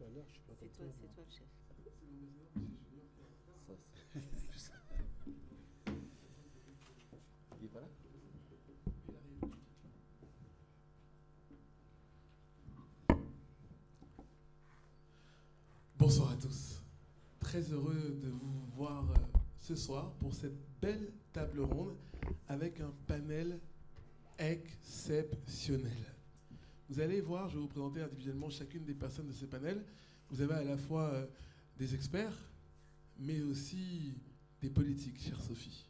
à l'heure, je suis pas comme toi. C'est toi le chef. Ça, c'est... Il est pas là? Bonsoir à tous. Très heureux de vous voir ce soir pour cette belle table ronde avec un panel exceptionnel. Vous allez voir, je vais vous présenter individuellement chacune des personnes de ce panel. Vous avez à la fois des experts, mais aussi des politiques, chère Sophie.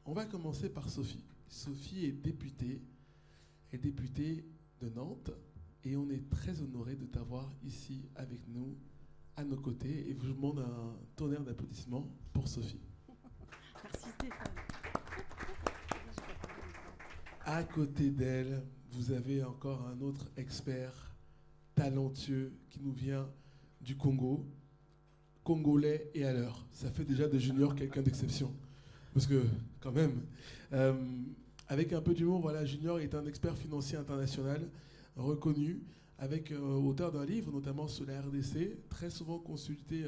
On va commencer par Sophie. Sophie est députée de Nantes, et on est très honoré de t'avoir ici avec nous, à nos côtés, et je vous demande un tonnerre d'applaudissements pour Sophie. Merci Stéphane. À côté d'elle, vous avez encore un autre expert talentueux qui nous vient du Congo, congolais et à l'heure. Ça fait déjà de Junior quelqu'un d'exception. Parce que, quand même, avec un peu d'humour, voilà, Junior est un expert financier international reconnu, avec auteur d'un livre, notamment sur la RDC, très souvent consulté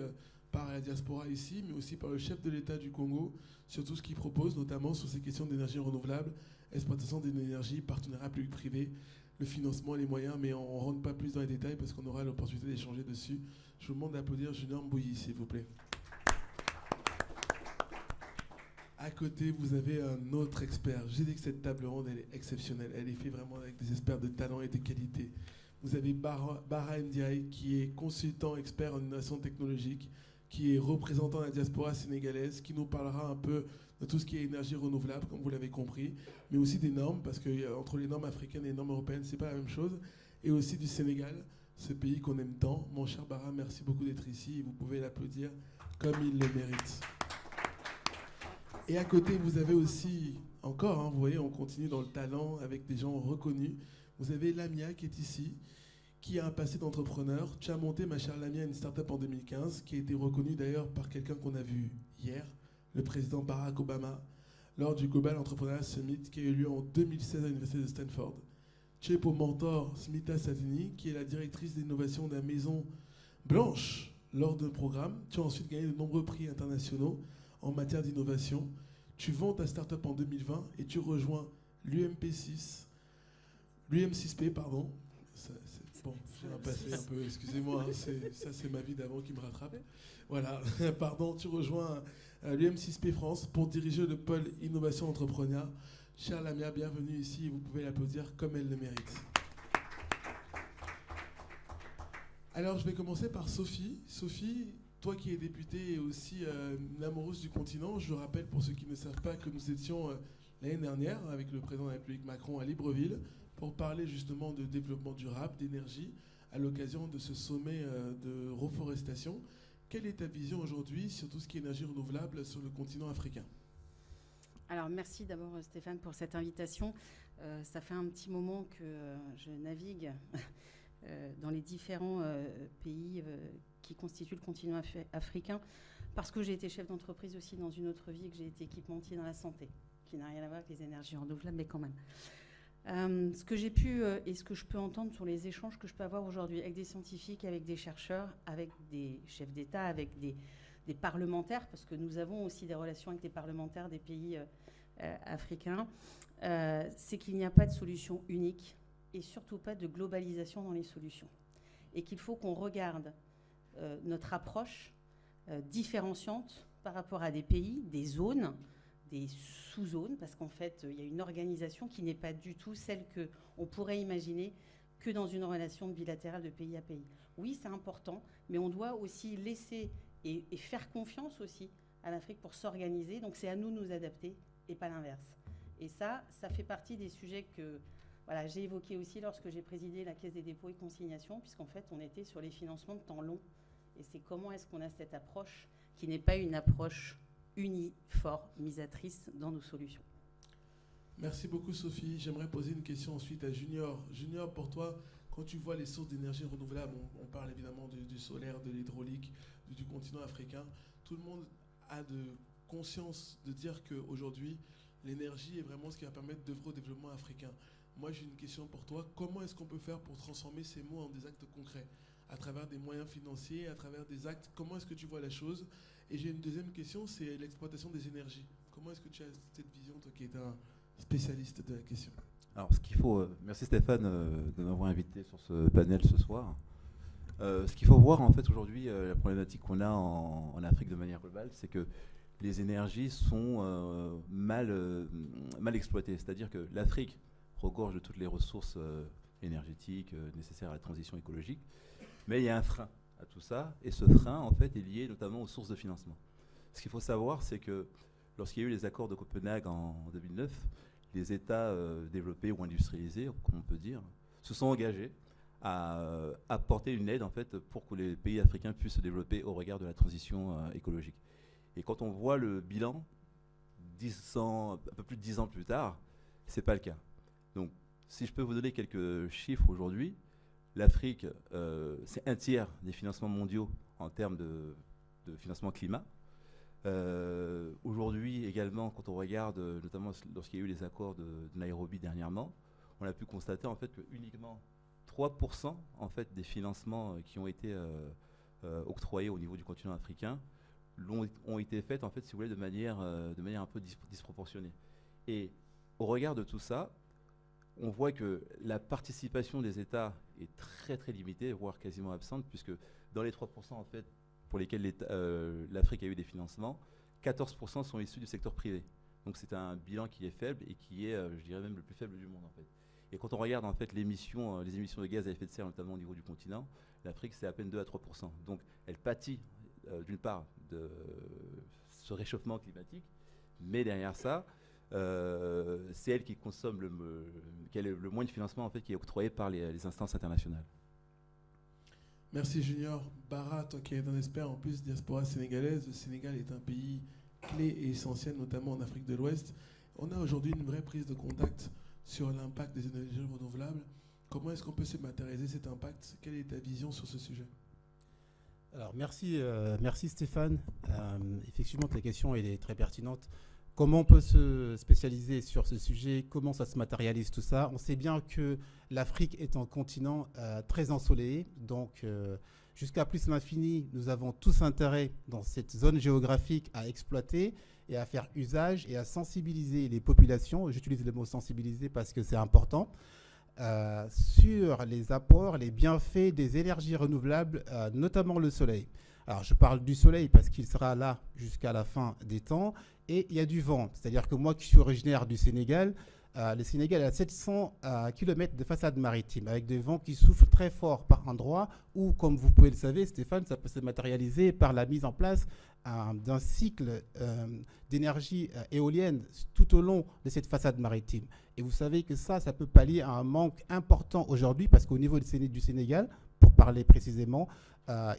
par la diaspora ici, mais aussi par le chef de l'État du Congo, sur tout ce qu'il propose, notamment sur ces questions d'énergie renouvelable, exploitation d'énergie, partenariat public-privé, le financement, les moyens, mais on ne rentre pas plus dans les détails parce qu'on aura l'opportunité d'échanger dessus. Je vous demande d'applaudir Junior Mbouyi, s'il vous plaît. À côté, vous avez un autre expert. J'ai dit que cette table ronde, elle est exceptionnelle. Elle est faite vraiment avec des experts de talent et de qualité. Vous avez Bara Ndiaye, qui est consultant expert en innovation technologique, qui est représentant de la diaspora sénégalaise, qui nous parlera un peu de tout ce qui est énergie renouvelable, comme vous l'avez compris, mais aussi des normes, parce que entre les normes africaines et les normes européennes, c'est pas la même chose, et aussi du Sénégal, ce pays qu'on aime tant. Mon cher Bara, merci beaucoup d'être ici, et vous pouvez l'applaudir comme il le mérite. Et à côté, vous avez aussi, encore, hein, vous voyez, on continue dans le talent avec des gens reconnus. Vous avez Lamia qui est ici, qui a un passé d'entrepreneur. Tu as monté, ma chère Lamia, une start-up en 2015, qui a été reconnue d'ailleurs par quelqu'un qu'on a vu hier, le président Barack Obama, lors du Global Entrepreneurial Summit qui a eu lieu en 2016 à l'Université de Stanford. Tu es pour mentor Smita Satini, qui est la directrice d'innovation de la Maison Blanche lors d'un programme. Tu as ensuite gagné de nombreux prix internationaux en matière d'innovation. Tu vends ta start-up en 2020 et tu rejoins l'UM6P, pardon. Bon, j'ai un passé un peu, excusez-moi, hein, ça c'est ma vie d'avant qui me rattrape. Voilà, pardon, tu rejoins l'UM6P France pour diriger le pôle Innovation Entrepreneuriat. Chère Lamia, bienvenue ici, vous pouvez l'applaudir comme elle le mérite. Alors, je vais commencer par Sophie. Sophie, toi qui es députée et aussi une amoureuse du continent, je rappelle pour ceux qui ne savent pas que nous étions l'année dernière avec le président de la République Macron à Libreville pour parler justement de développement durable, d'énergie, à l'occasion de ce sommet de reforestation. Quelle est ta vision aujourd'hui sur tout ce qui est énergie renouvelable sur le continent africain ? Alors merci d'abord Stéphane pour cette invitation. Ça fait un petit moment que je navigue dans les différents pays qui constituent le continent africain, parce que j'ai été chef d'entreprise aussi dans une autre vie, que j'ai été équipementier dans la santé, qui n'a rien à voir avec les énergies renouvelables, mais quand même. Ce que j'ai pu et ce que je peux entendre sur les échanges que je peux avoir aujourd'hui avec des scientifiques, avec des chercheurs, avec des chefs d'État, avec des parlementaires, parce que nous avons aussi des relations avec des parlementaires des pays africains, c'est qu'il n'y a pas de solution unique et surtout pas de globalisation dans les solutions. Et qu'il faut qu'on regarde notre approche différenciante par rapport à des pays, des zones, des sous-zones, parce qu'en fait, il y a une organisation qui n'est pas du tout celle qu'on pourrait imaginer que dans une relation bilatérale de pays à pays. Oui, c'est important, mais on doit aussi laisser et faire confiance aussi à l'Afrique pour s'organiser. Donc c'est à nous de nous adapter et pas l'inverse. Et ça fait partie des sujets que voilà, j'ai évoqués aussi lorsque j'ai présidé la Caisse des dépôts et consignations, puisqu'en fait, on était sur les financements de temps long. Et c'est comment est-ce qu'on a cette approche qui n'est pas une approche uniformisatrice dans nos solutions. Merci beaucoup Sophie. J'aimerais poser une question ensuite à Junior. Junior, pour toi, quand tu vois les sources d'énergie renouvelable, on parle évidemment du solaire, de l'hydraulique, du continent africain, tout le monde a de conscience de dire qu'aujourd'hui, l'énergie est vraiment ce qui va permettre d'œuvrer au développement africain. Moi, j'ai une question pour toi. Comment est-ce qu'on peut faire pour transformer ces mots en des actes concrets ? à travers des moyens financiers, à travers des actes. Comment est-ce que tu vois la chose? Et j'ai une deuxième question, c'est l'exploitation des énergies. Comment est-ce que tu as cette vision, toi qui es un spécialiste de la question? Alors, ce qu'il faut, merci Stéphane de m'avoir invité sur ce panel ce soir. Ce qu'il faut voir en fait aujourd'hui, la problématique qu'on a en Afrique de manière globale, c'est que les énergies sont mal exploitées. C'est-à-dire que l'Afrique regorge de toutes les ressources énergétiques nécessaires à la transition écologique, mais il y a un frein à tout ça, et ce frein en fait est lié notamment aux sources de financement. Ce qu'il faut savoir, c'est que lorsqu'il y a eu les accords de Copenhague en 2009, les États développés ou industrialisés, comme on peut dire, se sont engagés à apporter une aide en fait, pour que les pays africains puissent se développer au regard de la transition écologique. Et quand on voit le bilan, un peu plus de 10 ans plus tard, ce n'est pas le cas. Donc, si je peux vous donner quelques chiffres aujourd'hui, l'Afrique, c'est un tiers des financements mondiaux en termes de financement climat. Aujourd'hui également, quand on regarde, notamment lorsqu'il y a eu les accords de Nairobi dernièrement, on a pu constater en fait que uniquement 3% en fait, des financements qui ont été octroyés au niveau du continent africain ont été faits en fait, si vous voulez, de manière un peu disproportionnée. Et au regard de tout ça, on voit que la participation des États est très très limitée, voire quasiment absente, puisque dans les 3% en fait, pour lesquels l'Afrique a eu des financements, 14% sont issus du secteur privé. Donc c'est un bilan qui est faible et qui est, je dirais même, le plus faible du monde en fait. Et quand on regarde en fait les émissions de gaz à effet de serre, notamment au niveau du continent, l'Afrique c'est à peine 2 à 3%. Donc elle pâtit d'une part de ce réchauffement climatique, mais derrière ça, c'est elle qui consomme qui a le moins de financement en fait, qui est octroyé par les instances internationales. Merci Junior. Bara, toi qui es un expert en plus diaspora sénégalaise, le Sénégal est un pays clé et essentiel, notamment en Afrique de l'Ouest. On a aujourd'hui une vraie prise de contact sur l'impact des énergies renouvelables. Comment est-ce qu'on peut se matérialiser cet impact? Quelle est ta vision sur ce sujet? Alors merci Stéphane. Effectivement, ta question elle est très pertinente. Comment on peut se spécialiser sur ce sujet? Comment ça se matérialise tout ça? On sait bien que l'Afrique est un continent très ensoleillé. Donc, jusqu'à plus l'infini, nous avons tous intérêt dans cette zone géographique à exploiter et à faire usage et à sensibiliser les populations. J'utilise le mot sensibiliser parce que c'est important. Sur les apports, les bienfaits des énergies renouvelables, notamment le soleil. Alors, je parle du soleil parce qu'il sera là jusqu'à la fin des temps. Et il y a du vent. C'est-à-dire que moi qui suis originaire du Sénégal, le Sénégal a 700 km de façade maritime avec des vents qui soufflent très fort par endroits où, comme vous pouvez le savoir, Stéphane, ça peut se matérialiser par la mise en place d'un cycle d'énergie éolienne tout au long de cette façade maritime. Et vous savez que ça peut pallier à un manque important aujourd'hui parce qu'au niveau du Sénégal, pour parler précisément,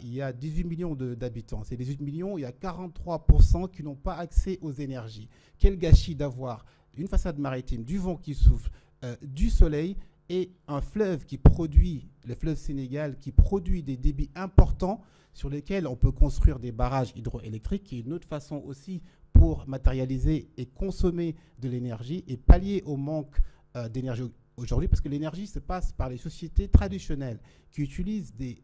il y a 18 millions d'habitants. Ces 18 millions, il y a 43% qui n'ont pas accès aux énergies. Quel gâchis d'avoir une façade maritime, du vent qui souffle, du soleil et un fleuve qui produit, le fleuve Sénégal, qui produit des débits importants sur lesquels on peut construire des barrages hydroélectriques, qui est une autre façon aussi pour matérialiser et consommer de l'énergie et pallier au manque d'énergie aujourd'hui, parce que l'énergie se passe par les sociétés traditionnelles qui utilisent des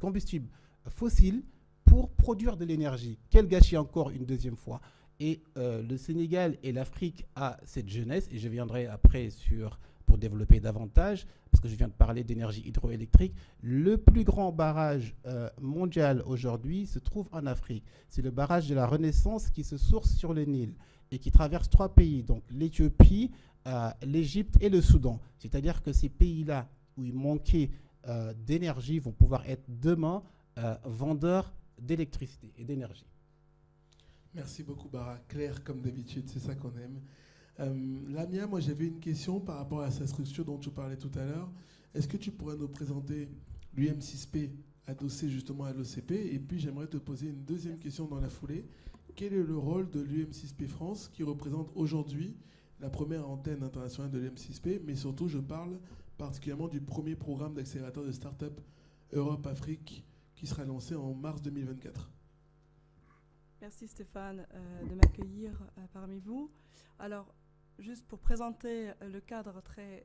combustibles fossiles pour produire de l'énergie. Quel gâchis encore une deuxième fois. Et le Sénégal et l'Afrique a cette jeunesse, et je viendrai après pour développer davantage, parce que je viens de parler d'énergie hydroélectrique. Le plus grand barrage mondial aujourd'hui se trouve en Afrique. C'est le barrage de la Renaissance qui se source sur le Nil et qui traverse 3 pays, donc l'Éthiopie, l'Égypte et le Soudan. C'est-à-dire que ces pays-là, où il manquait d'énergie, vont pouvoir être demain vendeurs d'électricité et d'énergie. Merci beaucoup, Bara. Claire, comme d'habitude, c'est ça qu'on aime. Lamia, moi j'avais une question par rapport à sa structure dont tu parlais tout à l'heure. Est-ce que tu pourrais nous présenter l'UM6P adossé justement à l'OCP? Et puis j'aimerais te poser une deuxième question dans la foulée. Quel est le rôle de l'UM6P France qui représente aujourd'hui la première antenne internationale de l'UM6P, mais surtout je parle particulièrement du premier programme d'accélérateur de start-up Europe-Afrique qui sera lancé en mars 2024. Merci Stéphane de m'accueillir parmi vous. Alors, juste pour présenter le cadre très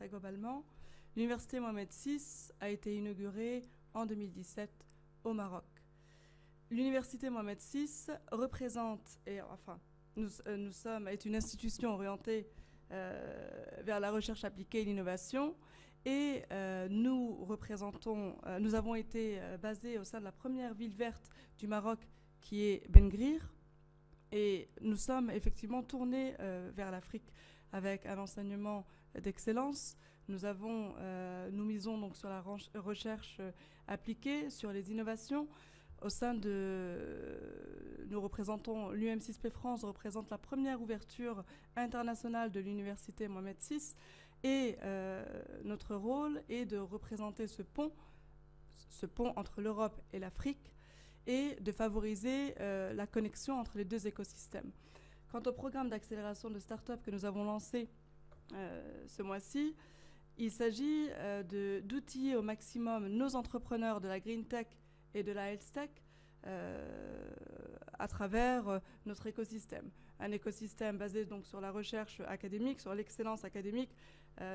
globalement, l'université Mohamed VI a été inaugurée en 2017 au Maroc. L'université Mohamed VI représente, est une institution orientée vers la recherche appliquée et l'innovation. Et nous avons été basés au sein de la première ville verte du Maroc, qui est Ben Grir. Et nous sommes effectivement tournés vers l'Afrique avec un enseignement d'excellence. Nous misons donc sur la recherche appliquée, sur les innovations. Nous représentons, l'UM6P France représente la première ouverture internationale de l'université Mohamed VI. Et notre rôle est de représenter ce pont entre l'Europe et l'Afrique et de favoriser la connexion entre les deux écosystèmes. Quant au programme d'accélération de start-up que nous avons lancé ce mois-ci, il s'agit d'outiller au maximum nos entrepreneurs de la Green Tech et de la Health Tech à travers notre écosystème. Un écosystème basé donc sur la recherche académique, sur l'excellence académique.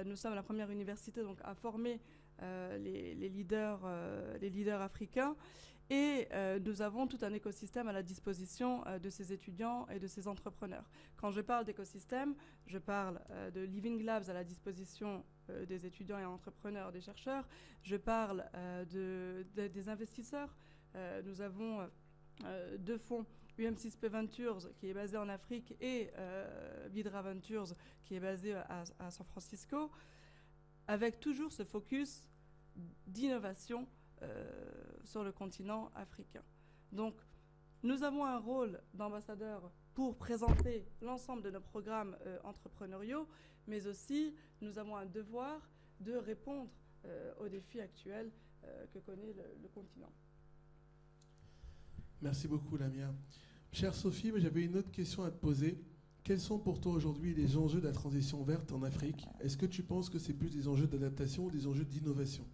Nous sommes la première université donc, à former les leaders africains et nous avons tout un écosystème à la disposition de ces étudiants et de ces entrepreneurs. Quand je parle d'écosystème, je parle de Living Labs à la disposition des étudiants et entrepreneurs, des chercheurs. Je parle des investisseurs. Nous avons 2 fonds, UM6P Ventures qui est basé en Afrique et Vidra Ventures qui est basé à San Francisco, avec toujours ce focus d'innovation sur le continent africain. Donc, nous avons un rôle d'ambassadeur pour présenter l'ensemble de nos programmes entrepreneuriaux, mais aussi nous avons un devoir de répondre aux défis actuels que connaît le continent. Merci beaucoup, Lamia. Chère Sophie, j'avais une autre question à te poser. Quels sont pour toi aujourd'hui les enjeux de la transition verte en Afrique? Est-ce que tu penses que c'est plus des enjeux d'adaptation ou des enjeux d'innovation?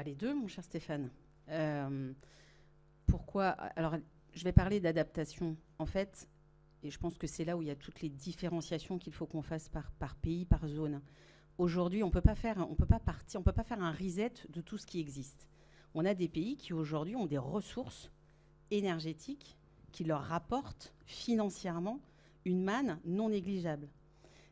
Les deux, mon cher Stéphane. Pourquoi? Alors, je vais parler d'adaptation, en fait, et je pense que c'est là où il y a toutes les différenciations qu'il faut qu'on fasse par pays, par zone. Aujourd'hui, on peut pas faire un reset de tout ce qui existe. On a des pays qui aujourd'hui ont des ressources énergétiques qui leur rapportent financièrement une manne non négligeable.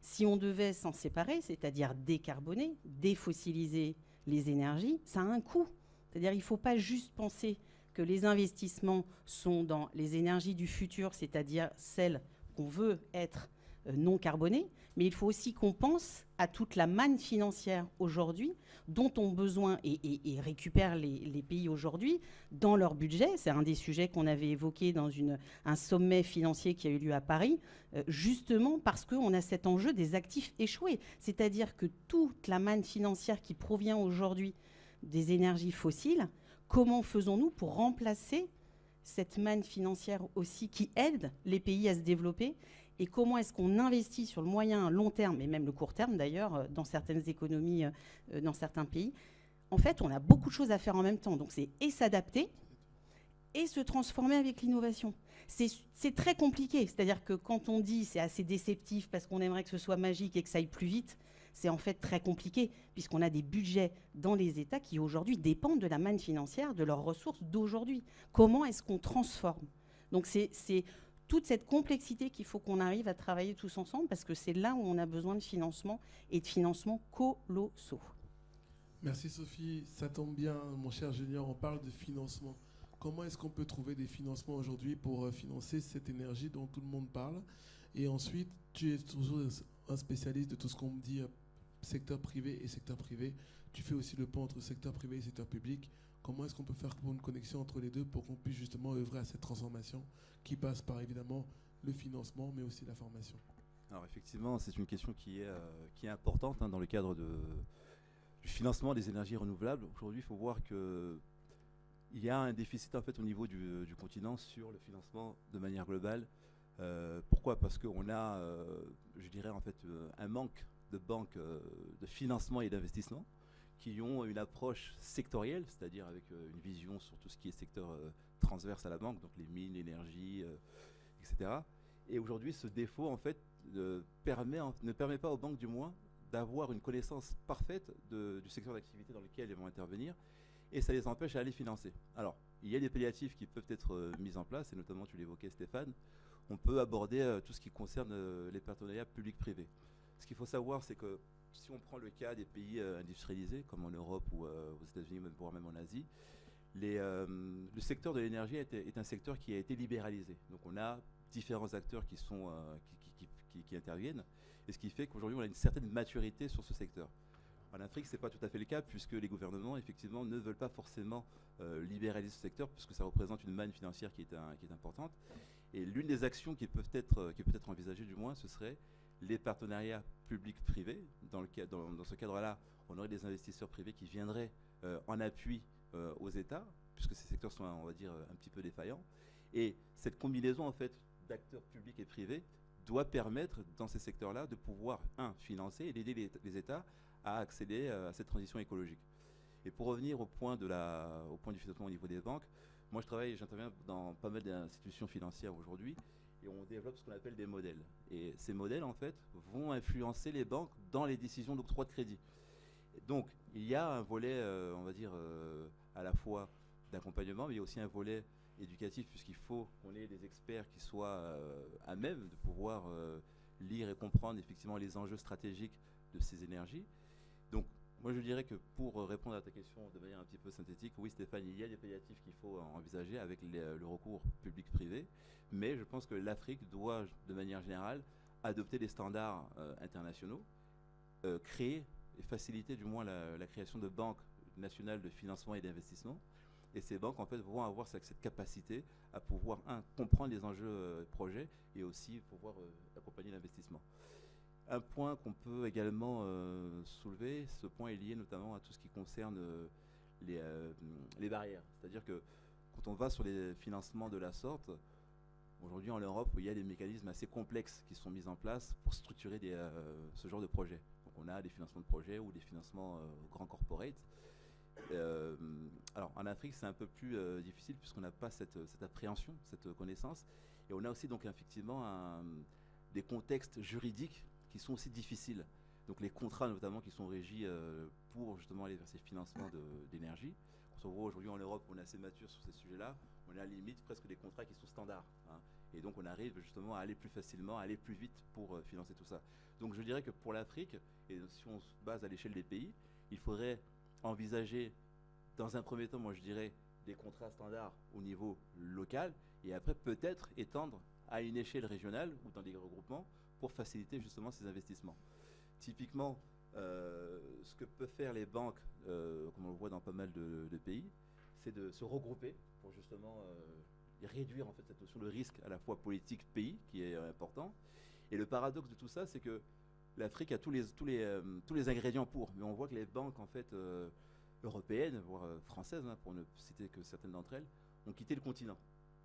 Si on devait s'en séparer, c'est-à-dire décarboner, défossiliser les énergies, ça a un coût. C'est-à-dire qu'il ne faut pas juste penser que les investissements sont dans les énergies du futur, c'est-à-dire celles qu'on veut être non carbonées, mais il faut aussi qu'on pense à toute la manne financière aujourd'hui dont ont besoin et récupèrent les pays aujourd'hui dans leur budget. C'est un des sujets qu'on avait évoqué dans un sommet financier qui a eu lieu à Paris, justement parce qu'on a cet enjeu des actifs échoués. C'est-à-dire que toute la manne financière qui provient aujourd'hui des énergies fossiles, comment faisons-nous pour remplacer cette manne financière aussi qui aide les pays à se développer? Et comment est-ce qu'on investit sur le moyen, long terme, et même le court terme d'ailleurs, dans certaines économies, dans certains pays? En fait, on a beaucoup de choses à faire en même temps. Donc c'est et s'adapter et se transformer avec l'innovation. C'est très compliqué. C'est-à-dire que quand on dit c'est assez déceptif parce qu'on aimerait que ce soit magique et que ça aille plus vite, c'est en fait très compliqué puisqu'on a des budgets dans les États qui aujourd'hui dépendent de la manne financière, de leurs ressources d'aujourd'hui. Comment est-ce qu'on transforme? Donc c'est toute cette complexité qu'il faut qu'on arrive à travailler tous ensemble parce que c'est là où on a besoin de financement et de financement colossaux. Merci Sophie, ça tombe bien, mon cher Junior, on parle de financement. Comment est-ce qu'on peut trouver des financements aujourd'hui pour financer cette énergie dont tout le monde parle? Et ensuite, tu es toujours un spécialiste de tout ce qu'on me dit secteur privé et secteur privé. Tu fais aussi le pont entre secteur privé et secteur public. Comment est-ce qu'on peut faire pour une connexion entre les deux pour qu'on puisse justement œuvrer à cette transformation qui passe par évidemment le financement mais aussi la formation? Alors effectivement, c'est une question qui est importante dans le cadre du financement des énergies renouvelables. Aujourd'hui, il faut voir qu'il y a un déficit en fait au niveau du continent sur le financement de manière globale. Pourquoi? Parce qu'on a, je dirais en fait, un manque de banques de financement et d'investissement qui ont une approche sectorielle, c'est-à-dire avec une vision sur tout ce qui est secteur transverse à la banque, donc les mines, l'énergie, etc. Et aujourd'hui, ce défaut en fait ne permet pas aux banques, du moins, d'avoir une connaissance parfaite du secteur d'activité dans lequel elles vont intervenir, et ça les empêche à aller financer. Alors, il y a des palliatifs qui peuvent être mis en place, et notamment, tu l'évoquais Stéphane, on peut aborder tout ce qui concerne les partenariats publics-privés. Ce qu'il faut savoir, c'est que si on prend le cas des pays industrialisés, comme en Europe ou aux États-Unis, voire même en Asie, le secteur de l'énergie est un secteur qui a été libéralisé. Donc on a différents acteurs qui interviennent, et ce qui fait qu'aujourd'hui on a une certaine maturité sur ce secteur. En Afrique, ce n'est pas tout à fait le cas, puisque les gouvernements, effectivement, ne veulent pas forcément libéraliser ce secteur, puisque ça représente une manne financière qui est importante. Et l'une des actions qui peut être envisagée, du moins, ce serait les partenariats publics-privés. Dans ce cadre-là, on aurait des investisseurs privés qui viendraient en appui aux États, puisque ces secteurs sont, on va dire, un petit peu défaillants. Et cette combinaison, en fait, d'acteurs publics et privés doit permettre, dans ces secteurs-là, de pouvoir, financer et d'aider les États à accéder à cette transition écologique. Et pour revenir au point du financement au niveau des banques, moi j'interviens dans pas mal d'institutions financières aujourd'hui, et on développe ce qu'on appelle des modèles. Et ces modèles, en fait, vont influencer les banques dans les décisions d'octroi de crédit. Et donc, il y a un volet, on va dire, à la fois d'accompagnement, mais il y a aussi un volet éducatif, puisqu'il faut qu'on ait des experts qui soient à même de pouvoir lire et comprendre effectivement les enjeux stratégiques de ces énergies. Donc, moi je dirais que pour répondre à ta question de manière un petit peu synthétique, oui Stéphane, il y a des palliatifs qu'il faut envisager avec le recours public-privé, mais je pense que l'Afrique doit, de manière générale, adopter des standards internationaux, créer et faciliter du moins la création de banques nationales de financement et d'investissement. Et ces banques, en fait, vont avoir cette capacité à pouvoir, comprendre les enjeux projets et aussi pouvoir accompagner l'investissement. Un point qu'on peut également soulever, ce point est lié notamment à tout ce qui concerne les barrières. C'est-à-dire que quand on va sur les financements de la sorte, aujourd'hui en Europe, il y a des mécanismes assez complexes qui sont mis en place pour structurer ce genre de projet. Donc on a des financements de projets ou des financements grands corporate. Alors en Afrique, c'est un peu plus difficile puisqu'on n'a pas cette appréhension, cette connaissance. Et on a aussi donc effectivement des contextes juridiques qui sont aussi difficiles. Donc les contrats notamment qui sont régis pour justement aller vers ces financements d'énergie. Quand on voit aujourd'hui en Europe, on est assez mature sur ces sujets-là, on a à la limite presque des contrats qui sont standards. Et donc on arrive justement à aller plus facilement, à aller plus vite pour financer tout ça. Donc je dirais que pour l'Afrique, et si on se base à l'échelle des pays, il faudrait envisager dans un premier temps, moi je dirais, des contrats standards au niveau local, et après peut-être étendre à une échelle régionale ou dans des regroupements pour faciliter justement ces investissements. Typiquement, ce que peuvent faire les banques, comme on le voit dans pas mal de pays, c'est de se regrouper pour justement réduire en fait cette notion de risque à la fois politique pays qui est important. Et le paradoxe de tout ça, c'est que l'Afrique a tous les ingrédients pour, mais on voit que les banques en fait européennes, voire françaises, pour ne citer que certaines d'entre elles, ont quitté le continent.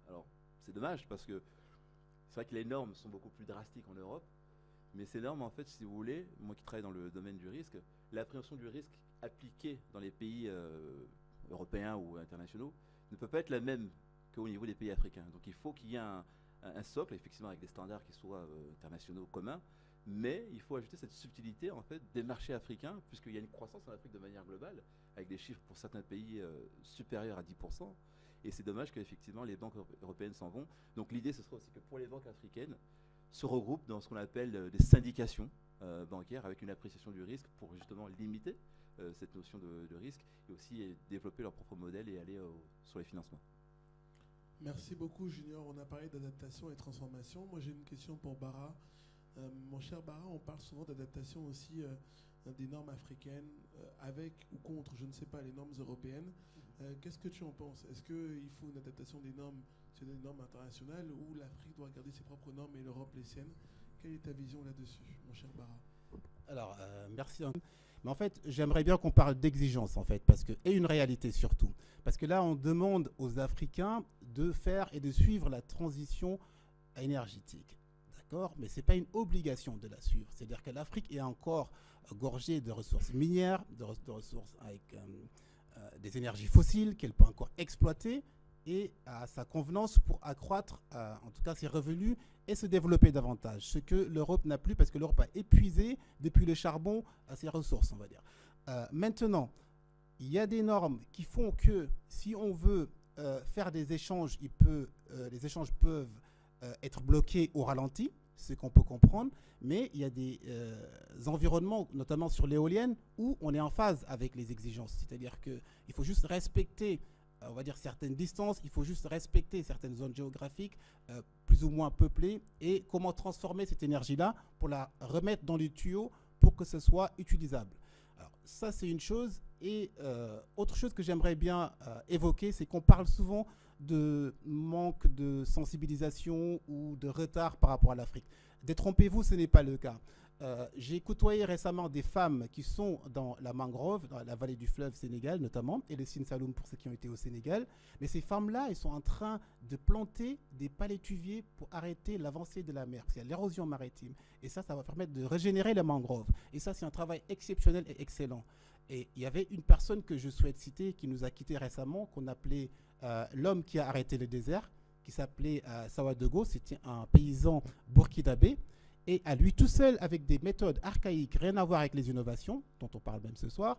Alors c'est dommage parce que c'est vrai que les normes sont beaucoup plus drastiques en Europe, mais ces normes, en fait, si vous voulez, moi qui travaille dans le domaine du risque, l'appréhension du risque appliquée dans les pays européens ou internationaux ne peut pas être la même qu'au niveau des pays africains. Donc il faut qu'il y ait un socle, effectivement, avec des standards qui soient internationaux communs, mais il faut ajouter cette subtilité, en fait, des marchés africains, puisqu'il y a une croissance en Afrique de manière globale, avec des chiffres pour certains pays supérieurs à 10%. Et c'est dommage qu'effectivement les banques européennes s'en vont. Donc l'idée, ce serait aussi que pour les banques africaines, se regroupent dans ce qu'on appelle des syndications bancaires avec une appréciation du risque pour justement limiter cette notion de risque et aussi développer leur propre modèle et aller sur les financements. Merci beaucoup Junior. On a parlé d'adaptation et transformation. Moi j'ai une question pour Bara. Mon cher Bara, on parle souvent d'adaptation aussi des normes africaines avec ou contre, je ne sais pas, les normes européennes. Qu'est-ce que tu en penses? Est-ce qu'il faut une adaptation des normes sur des normes internationales ou l'Afrique doit garder ses propres normes et l'Europe les siennes? Quelle est ta vision là-dessus, mon cher Bara? Alors, merci. Mais en fait, j'aimerais bien qu'on parle d'exigence, en fait, et une réalité surtout. Parce que là, on demande aux Africains de faire et de suivre la transition énergétique. D'accord? Mais ce n'est pas une obligation de la suivre. C'est-à-dire que l'Afrique est encore gorgée de ressources minières, de ressources avec des énergies fossiles qu'elle peut encore exploiter. et à sa convenance pour accroître en tout cas ses revenus et se développer davantage. Ce que l'Europe n'a plus parce que l'Europe a épuisé depuis le charbon ses ressources, on va dire. Maintenant, il y a des normes qui font que si on veut faire des échanges, les échanges peuvent être bloqués au ralenti, ce qu'on peut comprendre, mais il y a des environnements, notamment sur l'éolienne, où on est en phase avec les exigences. C'est-à-dire qu'il faut juste respecter, on va dire, certaines distances, il faut juste respecter certaines zones géographiques plus ou moins peuplées et comment transformer cette énergie-là pour la remettre dans les tuyaux pour que ce soit utilisable. Alors, ça, c'est une chose. Et autre chose que j'aimerais bien évoquer, c'est qu'on parle souvent de manque de sensibilisation ou de retard par rapport à l'Afrique. Détrompez-vous, ce n'est pas le cas. J'ai côtoyé récemment des femmes qui sont dans la mangrove, dans la vallée du fleuve Sénégal notamment, et le Sine Saloum pour ceux qui ont été au Sénégal. Mais ces femmes-là, elles sont en train de planter des palétuviers pour arrêter l'avancée de la mer, parce qu'il y a l'érosion maritime. Et ça va permettre de régénérer les mangroves. Et ça, c'est un travail exceptionnel et excellent. Et il y avait une personne que je souhaite citer qui nous a quittés récemment, qu'on appelait l'homme qui a arrêté le désert, qui s'appelait Sawadogo. C'était un paysan burkinabé. Et à lui tout seul, avec des méthodes archaïques, rien à voir avec les innovations, dont on parle même ce soir,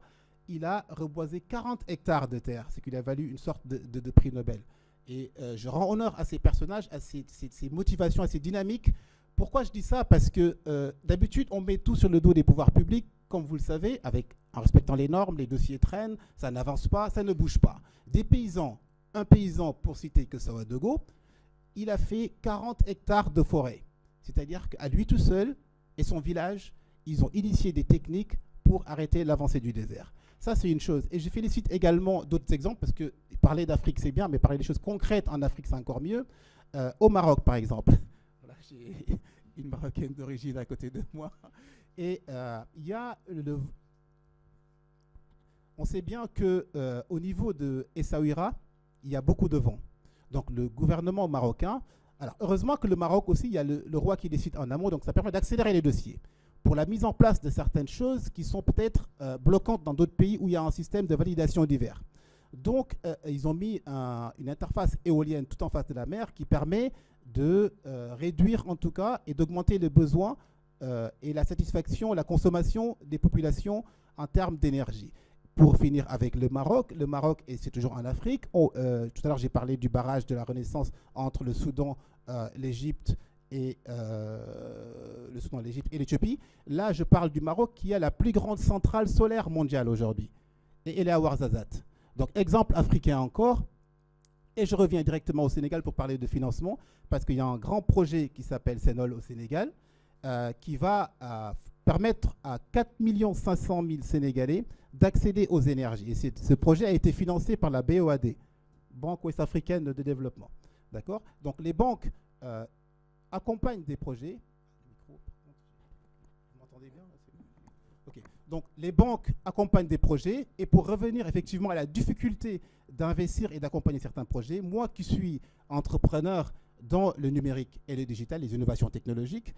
il a reboisé 40 hectares de terre, ce qui lui a valu une sorte de prix Nobel. Et je rends honneur à ces personnages, à ces motivations, à ces dynamiques. Pourquoi je dis ça? Parce que d'habitude, on met tout sur le dos des pouvoirs publics, comme vous le savez, en respectant les normes, les dossiers traînent, ça n'avance pas, ça ne bouge pas. Des paysans, un paysan, pour citer que Sawadogo, il a fait 40 hectares de forêt. C'est-à-dire qu'à lui tout seul et son village, ils ont initié des techniques pour arrêter l'avancée du désert. Ça, c'est une chose. Et je félicite également d'autres exemples, parce que parler d'Afrique, c'est bien, mais parler des choses concrètes en Afrique, c'est encore mieux. Au Maroc, par exemple. Voilà, j'ai une Marocaine d'origine à côté de moi. Et il y a on sait bien qu'au niveau de Essaouira, il y a beaucoup de vent. Donc le gouvernement marocain... Alors, heureusement que le Maroc aussi, il y a le roi qui décide en amont, donc ça permet d'accélérer les dossiers. Pour la mise en place de certaines choses qui sont peut-être bloquantes dans d'autres pays où il y a un système de validation divers. Donc, ils ont mis une interface éolienne tout en face de la mer qui permet de réduire en tout cas et d'augmenter les besoins et la satisfaction, la consommation des populations en termes d'énergie. Pour finir avec le Maroc, et c'est toujours en Afrique, tout à l'heure j'ai parlé du barrage de la Renaissance entre le Soudan, l'Égypte et l'Éthiopie. Là, je parle du Maroc qui a la plus grande centrale solaire mondiale aujourd'hui. Et elle est à Ouarzazate. Donc, exemple africain encore. Et je reviens directement au Sénégal pour parler de financement, parce qu'il y a un grand projet qui s'appelle Sénol au Sénégal, qui va permettre à 4 500 000 Sénégalais d'accéder aux énergies. Et ce projet a été financé par la BOAD, Banque Ouest-Africaine de Développement. D'accord? Donc les banques accompagnent des projets. Vous m'entendez bien? Okay. Donc les banques accompagnent des projets, et pour revenir effectivement à la difficulté d'investir et d'accompagner certains projets, moi qui suis entrepreneur dans le numérique et le digital, les innovations technologiques,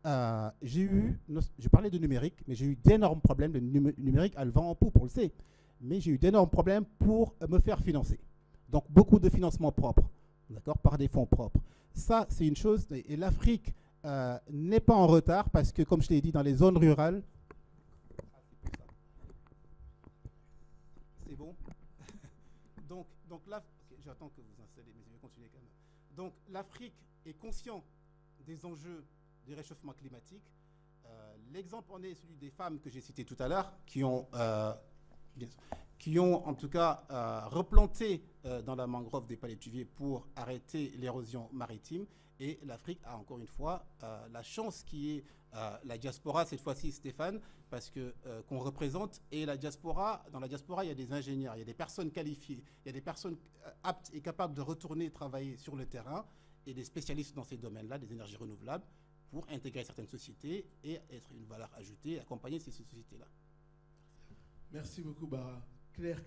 je parlais de numérique, mais j'ai eu d'énormes problèmes. Le numérique a le vent en poupe, on le sait. Mais j'ai eu d'énormes problèmes pour me faire financer. Donc, beaucoup de financement propre, d'accord, par des fonds propres. Ça, c'est une chose. Et l'Afrique n'est pas en retard parce que, comme je l'ai dit, dans les zones rurales... C'est bon. Donc là, okay, j'attends que vous installez, mais je vais continuer quand même. Donc, l'Afrique est conscient des enjeux du réchauffement climatique. L'exemple en est celui des femmes que j'ai citées tout à l'heure, qui ont en tout cas replanté dans la mangrove des palétuviers pour arrêter l'érosion maritime. Et l'Afrique a encore une fois la chance qui est la diaspora, cette fois-ci Stéphane, parce qu'on représente. Et la diaspora, dans la diaspora, il y a des ingénieurs, il y a des personnes qualifiées, il y a des personnes aptes et capables de retourner travailler sur le terrain, et des spécialistes dans ces domaines-là, des énergies renouvelables, pour intégrer certaines sociétés et être une valeur ajoutée et accompagner ces sociétés-là. Merci beaucoup, Bara. Claire.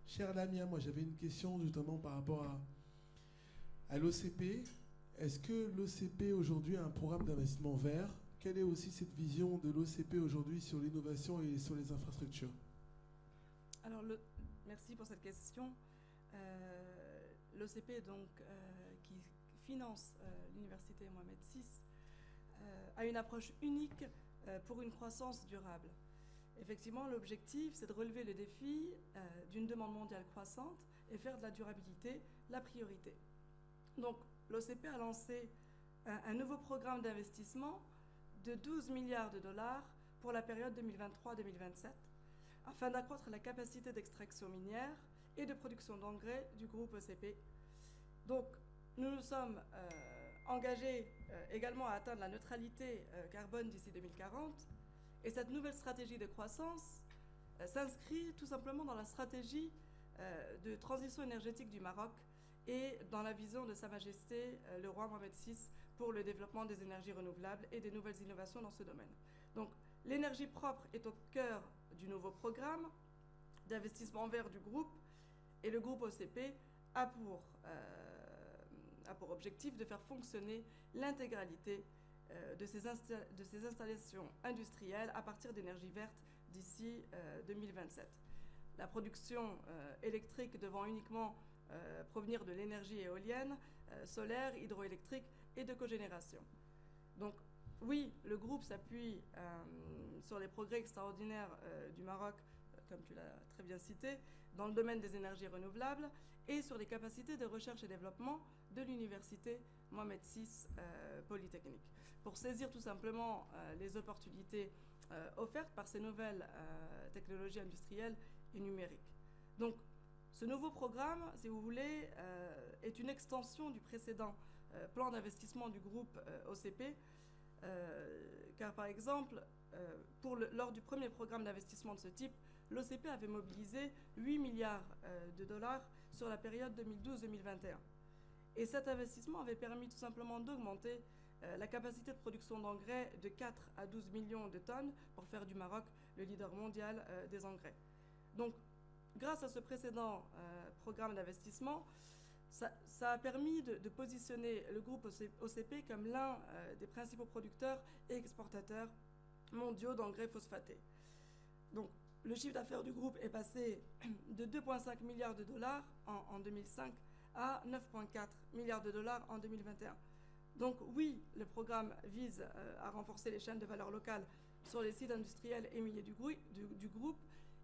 Cher Lamia, moi j'avais une question justement par rapport à l'OCP. Est-ce que l'OCP aujourd'hui a un programme d'investissement vert? Quelle est aussi cette vision de l'OCP aujourd'hui sur l'innovation et sur les infrastructures? Alors, merci pour cette question. l'OCP, donc, qui finance l'université Mohamed VI, a une approche unique pour une croissance durable. Effectivement, l'objectif, c'est de relever le défi d'une demande mondiale croissante et faire de la durabilité la priorité. Donc, l'OCP a lancé un nouveau programme d'investissement de 12 milliards de dollars pour la période 2023-2027, afin d'accroître la capacité d'extraction minière et de production d'engrais du groupe OCP. Donc, nous nous sommes engagés également à atteindre la neutralité carbone d'ici 2040. Et cette nouvelle stratégie de croissance s'inscrit tout simplement dans la stratégie de transition énergétique du Maroc et dans la vision de Sa Majesté le roi Mohamed VI pour le développement des énergies renouvelables et des nouvelles innovations dans ce domaine. Donc, l'énergie propre est au cœur du nouveau programme d'investissement vert du groupe, et le groupe OCP a pour objectif de faire fonctionner l'intégralité de ces installations industrielles à partir d'énergie verte d'ici 2027. La production électrique devant uniquement provenir de l'énergie éolienne, solaire, hydroélectrique et de cogénération. Donc oui, le groupe s'appuie sur les progrès extraordinaires du Maroc, comme tu l'as très bien cité, dans le domaine des énergies renouvelables et sur les capacités de recherche et développement de l'université Mohamed VI Polytechnique, pour saisir tout simplement les opportunités offertes par ces nouvelles technologies industrielles et numériques. Donc, ce nouveau programme, si vous voulez, est une extension du précédent plan d'investissement du groupe OCP, car par exemple, lors du premier programme d'investissement de ce type, l'OCP avait mobilisé 8 milliards de dollars sur la période 2012-2021. Et cet investissement avait permis tout simplement d'augmenter la capacité de production d'engrais de 4 à 12 millions de tonnes pour faire du Maroc le leader mondial des engrais. Donc, grâce à ce précédent programme d'investissement, ça a permis de positionner le groupe OCP comme l'un des principaux producteurs et exportateurs mondiaux d'engrais phosphatés. Donc, le chiffre d'affaires du groupe est passé de 2,5 milliards de dollars en 2005 à 9,4 milliards de dollars en 2021. Donc oui, le programme vise à renforcer les chaînes de valeur locales sur les sites industriels et miniers du groupe.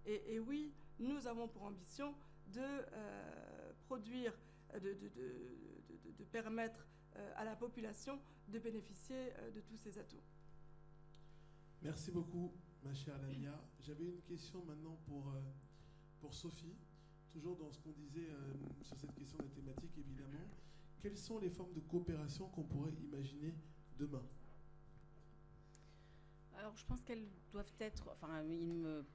Et oui, nous avons pour ambition de produire, de permettre à la population de bénéficier de tous ces atouts. Merci beaucoup, ma chère Lamia. J'avais une question maintenant pour Sophie, toujours dans ce qu'on disait sur cette question de la thématique, évidemment. Quelles sont les formes de coopération qu'on pourrait imaginer demain ? Alors, je pense qu'elles doivent être,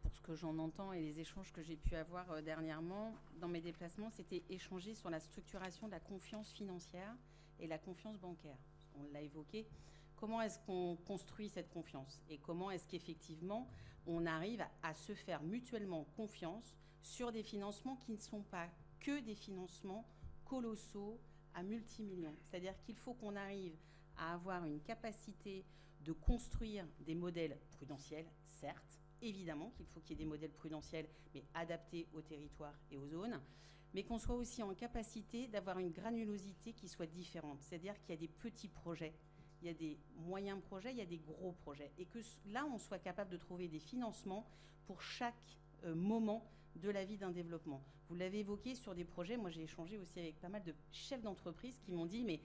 pour ce que j'en entends et les échanges que j'ai pu avoir dernièrement dans mes déplacements, c'était échanger sur la structuration de la confiance financière et la confiance bancaire. On l'a évoqué. Comment est-ce qu'on construit cette confiance et comment est-ce qu'effectivement on arrive à se faire mutuellement confiance sur des financements qui ne sont pas que des financements colossaux à multimillions. C'est-à-dire qu'il faut qu'on arrive à avoir une capacité de construire des modèles prudentiels, certes, évidemment qu'il faut qu'il y ait des modèles prudentiels, mais adaptés au territoire et aux zones, mais qu'on soit aussi en capacité d'avoir une granulosité qui soit différente. C'est-à-dire qu'il y a des petits projets, il y a des moyens projets, il y a des gros projets, et que là, on soit capable de trouver des financements pour chaque moment de la vie d'un développement. Vous l'avez évoqué sur des projets, moi j'ai échangé aussi avec pas mal de chefs d'entreprise qui m'ont dit, mais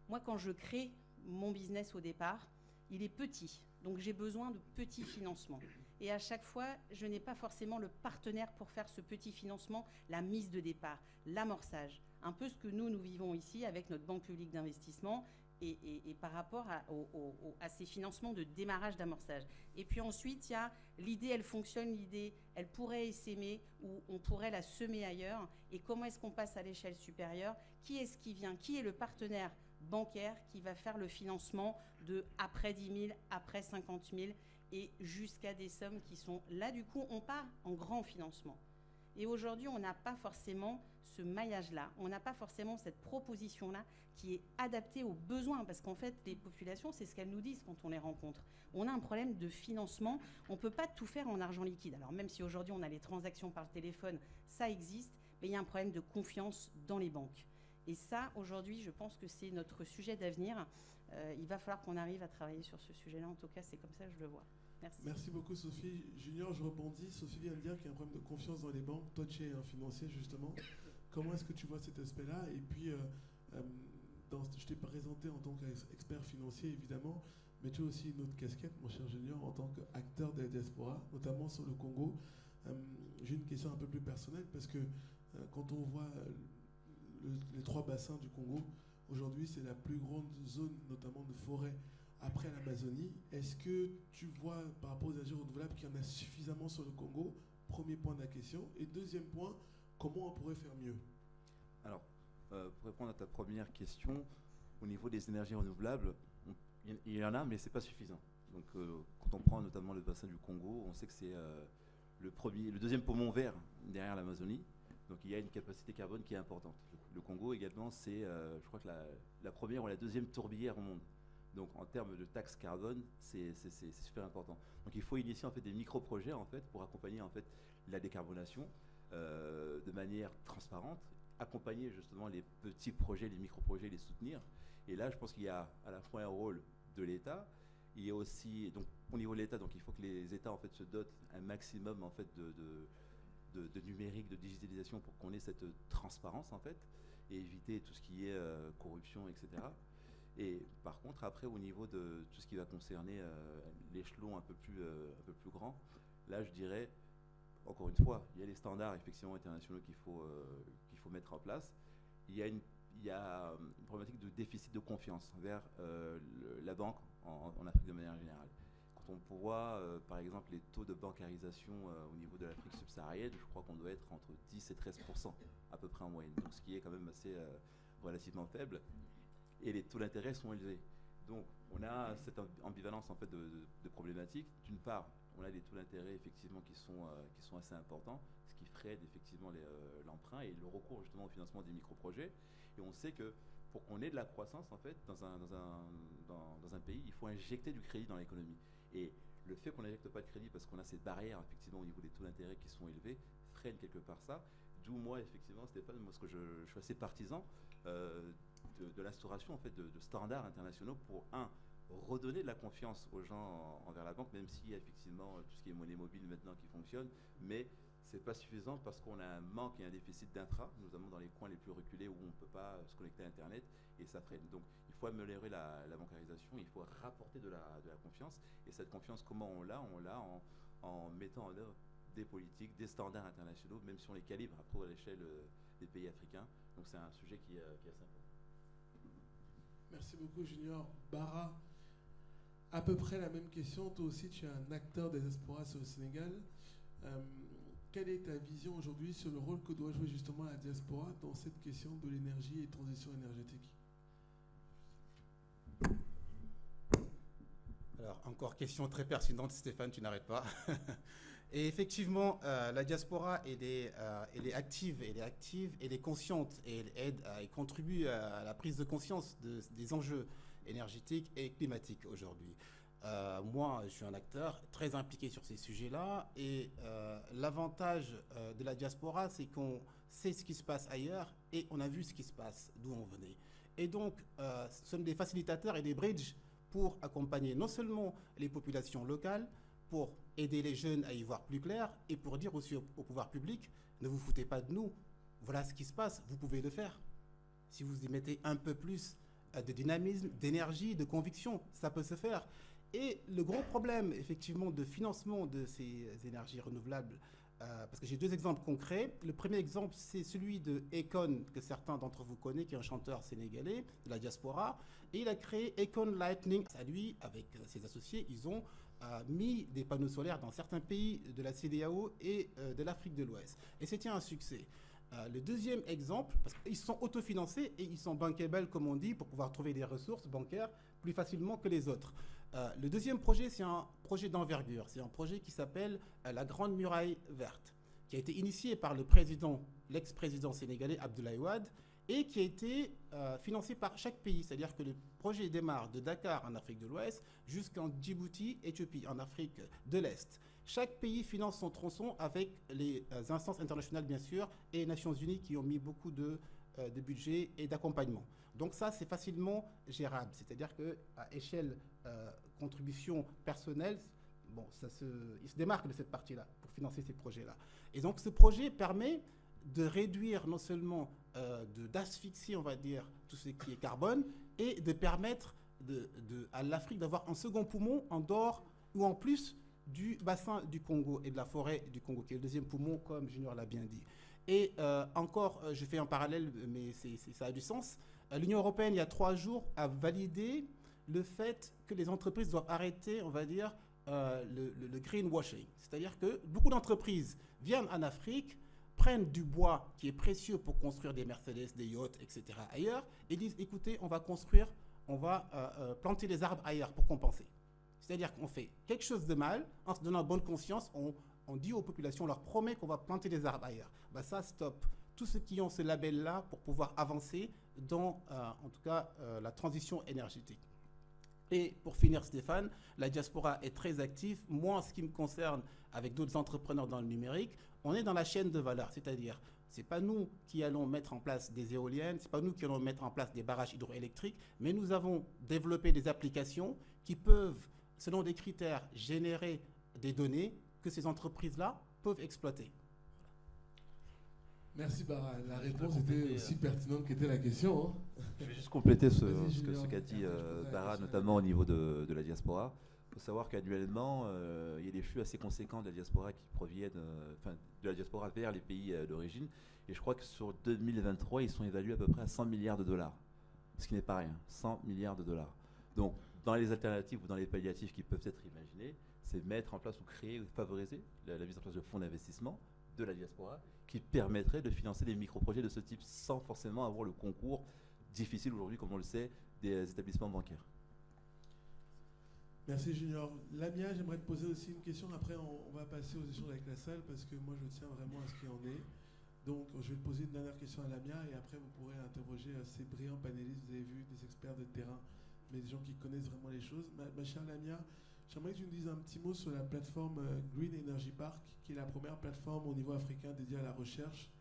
moi quand je crée mon business au départ, il est petit, donc j'ai besoin de petits financements. Et à chaque fois, je n'ai pas forcément le partenaire pour faire ce petit financement, la mise de départ, l'amorçage. Un peu ce que nous vivons ici avec notre banque publique d'investissement et par rapport à ces financements de démarrage d'amorçage. Et puis ensuite, il y a l'idée, elle fonctionne, l'idée, elle pourrait s'aimer ou on pourrait la semer ailleurs. Et comment est-ce qu'on passe à l'échelle supérieure ? Qui est-ce qui vient ? Qui est le partenaire bancaire qui va faire le financement de après 10 000, après 50 000 et jusqu'à des sommes qui sont là, du coup, on part en grand financement. Et aujourd'hui, on n'a pas forcément ce maillage-là, on n'a pas forcément cette proposition-là qui est adaptée aux besoins, parce qu'en fait, les populations, c'est ce qu'elles nous disent quand on les rencontre. On a un problème de financement, on ne peut pas tout faire en argent liquide. Alors même si aujourd'hui, on a les transactions par téléphone, ça existe, mais il y a un problème de confiance dans les banques. Et ça, aujourd'hui, je pense que c'est notre sujet d'avenir. Il va falloir qu'on arrive à travailler sur ce sujet-là. En tout cas, c'est comme ça que je le vois. Merci. Merci beaucoup, Sophie. Junior, je rebondis. Sophie vient de dire qu'il y a un problème de confiance dans les banques. Toi, tu es un financier, justement. Comment est-ce que tu vois cet aspect-là? Et puis, je t'ai présenté en tant qu'expert financier, évidemment, mais tu as aussi une autre casquette, mon cher Junior, en tant qu'acteur de la diaspora, notamment sur le Congo. J'ai une question un peu plus personnelle, parce que quand on voit les 3 bassins du Congo, aujourd'hui, c'est la plus grande zone, notamment de forêt, après l'Amazonie. Est-ce que tu vois, par rapport aux énergies renouvelables, qu'il y en a suffisamment sur le Congo? Premier point de la question. Et deuxième point, comment on pourrait faire mieux? Alors, pour répondre à ta première question, au niveau des énergies renouvelables, il y en a, mais ce n'est pas suffisant. Donc, quand on prend notamment le bassin du Congo, on sait que c'est le deuxième poumon vert derrière l'Amazonie. Donc, il y a une capacité carbone qui est importante. Le Congo également, c'est, je crois que la première ou la deuxième tourbière au monde. Donc, en termes de taxe carbone, c'est super important. Donc, il faut initier en fait des micro-projets en fait pour accompagner en fait la décarbonation de manière transparente, accompagner justement les petits projets, les micro-projets, les soutenir. Et là, je pense qu'il y a à la fois un rôle de l'État. Il y a aussi, donc au niveau de l'État, donc il faut que les États en fait se dotent un maximum en fait de numérique, de digitalisation pour qu'on ait cette transparence en fait et éviter tout ce qui est corruption, etc. Et par contre, après, au niveau de tout ce qui va concerner l'échelon un peu plus grand, là, je dirais, encore une fois, il y a les standards effectivement internationaux qu'il faut mettre en place. Il y a une problématique de déficit de confiance envers la banque en Afrique de manière générale. Quand on voit, par exemple, les taux de bancarisation au niveau de l'Afrique subsaharienne, je crois qu'on doit être entre 10 et 13% à peu près en moyenne, donc ce qui est quand même assez relativement faible. Et les taux d'intérêt sont élevés. Donc, on a cette ambivalence en fait de problématiques. D'une part, on a des taux d'intérêt effectivement qui sont assez importants, ce qui freine effectivement l'emprunt et le recours justement au financement des micro-projets. Et on sait que pour qu'on ait de la croissance en fait dans un pays, il faut injecter du crédit dans l'économie. Et le fait qu'on n'injecte pas de crédit parce qu'on a ces barrières effectivement au niveau des taux d'intérêt qui sont élevés freine quelque part ça. D'où moi effectivement, Stéphane, moi, je suis assez partisan de l'instauration en fait de standards internationaux pour redonner de la confiance aux gens envers la banque, même s'il y a effectivement tout ce qui est monnaie mobile maintenant qui fonctionne, mais c'est pas suffisant parce qu'on a un manque et un déficit d'intra, notamment dans les coins les plus reculés où on ne peut pas se connecter à Internet et ça freine. Donc il faut améliorer la bancarisation, il faut rapporter de la confiance et cette confiance, comment on l'a en mettant en œuvre des politiques, des standards internationaux, même si on les calibre après à l'échelle des pays africains. Donc c'est un sujet qui est assez important. Merci beaucoup, Junior. Bara, à peu près la même question. Toi aussi, tu es un acteur des diasporas au Sénégal. Quelle est ta vision aujourd'hui sur le rôle que doit jouer justement la diaspora dans cette question de l'énergie et transition énergétique? Alors, encore question très pertinente, Stéphane, tu n'arrêtes pas. Et effectivement, la diaspora, elle est active, elle est consciente, et elle aide, elle contribue à la prise de conscience des enjeux énergétiques et climatiques aujourd'hui. Moi, je suis un acteur très impliqué sur ces sujets-là, et l'avantage de la diaspora, c'est qu'on sait ce qui se passe ailleurs, et on a vu ce qui se passe d'où on venait. Et donc, ce sont des facilitateurs et des bridges pour accompagner non seulement les populations locales, pour aider les jeunes à y voir plus clair et pour dire aussi au pouvoir public, ne vous foutez pas de nous, voilà ce qui se passe, vous pouvez le faire. Si vous y mettez un peu plus de dynamisme, d'énergie, de conviction, ça peut se faire. Et le gros problème, effectivement, de financement de ces énergies renouvelables, parce que j'ai 2 exemples concrets. Le premier exemple, c'est celui de Akon, que certains d'entre vous connaissent, qui est un chanteur sénégalais de la diaspora. Et il a créé Akon Lightning. À lui, avec ses associés, ils ont mis des panneaux solaires dans certains pays de la CEDEAO et de l'Afrique de l'Ouest. Et c'était un succès. Le deuxième exemple, parce qu'ils sont autofinancés et ils sont bankable, comme on dit, pour pouvoir trouver des ressources bancaires plus facilement que les autres. Le deuxième projet, c'est un projet d'envergure. C'est un projet qui s'appelle la Grande Muraille Verte, qui a été initié par l'ex-président sénégalais Abdoulaye Wade, et qui a été financé par chaque pays. C'est-à-dire que le projet démarre de Dakar en Afrique de l'Ouest jusqu'en Djibouti, Éthiopie, en Afrique de l'Est. Chaque pays finance son tronçon avec les instances internationales, bien sûr, et les Nations Unies qui ont mis beaucoup de budget et d'accompagnement. Donc ça, c'est facilement gérable. C'est-à-dire qu'à échelle contribution personnelle, bon, il se démarque de cette partie-là pour financer ces projets-là. Et donc ce projet permet de réduire non seulement d'asphyxier, on va dire, tout ce qui est carbone, et de permettre à l'Afrique d'avoir un second poumon en dehors ou en plus du bassin du Congo et de la forêt du Congo, qui est le deuxième poumon, comme Junior l'a bien dit. Et encore, je fais un parallèle, mais ça a du sens. L'Union européenne, il y a 3 jours, a validé le fait que les entreprises doivent arrêter, on va dire, le greenwashing. C'est-à-dire que beaucoup d'entreprises viennent en Afrique, prennent du bois qui est précieux pour construire des Mercedes, des yachts, etc. ailleurs, et disent, écoutez, on va planter des arbres ailleurs pour compenser. C'est-à-dire qu'on fait quelque chose de mal, en se donnant bonne conscience, on dit aux populations, on leur promet qu'on va planter des arbres ailleurs. Ben ça, stop. Tous ceux qui ont ce label-là pour pouvoir avancer dans, en tout cas, la transition énergétique. Et pour finir, Stéphane, la diaspora est très active. Moi, en ce qui me concerne, avec d'autres entrepreneurs dans le numérique, on est dans la chaîne de valeur. C'est-à-dire, ce n'est pas nous qui allons mettre en place des éoliennes, ce n'est pas nous qui allons mettre en place des barrages hydroélectriques, mais nous avons développé des applications qui peuvent, selon des critères, générer des données que ces entreprises-là peuvent exploiter. Merci Bara. La réponse était aussi pertinente qu'était la question. Hein. Je vais juste compléter ce Julien, qu'a dit après, je poserai la Bara, question. notamment au niveau de la diaspora. Il faut savoir qu'annuellement, il y a des flux assez conséquents de la diaspora qui proviennent, de la diaspora vers les pays d'origine. Et je crois que sur 2023, ils sont évalués à peu près à 100 milliards de dollars. Ce qui n'est pas rien, 100 milliards de dollars. Donc, dans les alternatives ou dans les palliatifs qui peuvent être imaginés, c'est mettre en place ou créer ou favoriser la mise en place de fonds d'investissement de la diaspora qui permettrait de financer des micro-projets de ce type sans forcément avoir le concours difficile aujourd'hui, comme on le sait, des établissements bancaires. Merci Junior. Lamia, j'aimerais te poser aussi une question. Après, on va passer aux échanges avec la salle parce que moi, je tiens vraiment à ce qu'il y en ait. Donc, je vais te poser une dernière question à Lamia et après, vous pourrez interroger ces brillants panélistes. Vous avez vu des experts de terrain, mais des gens qui connaissent vraiment les choses. Ma chère Lamia, j'aimerais que tu nous dises un petit mot sur la plateforme Green Energy Park, qui est la première plateforme au niveau africain dédiée à la recherche,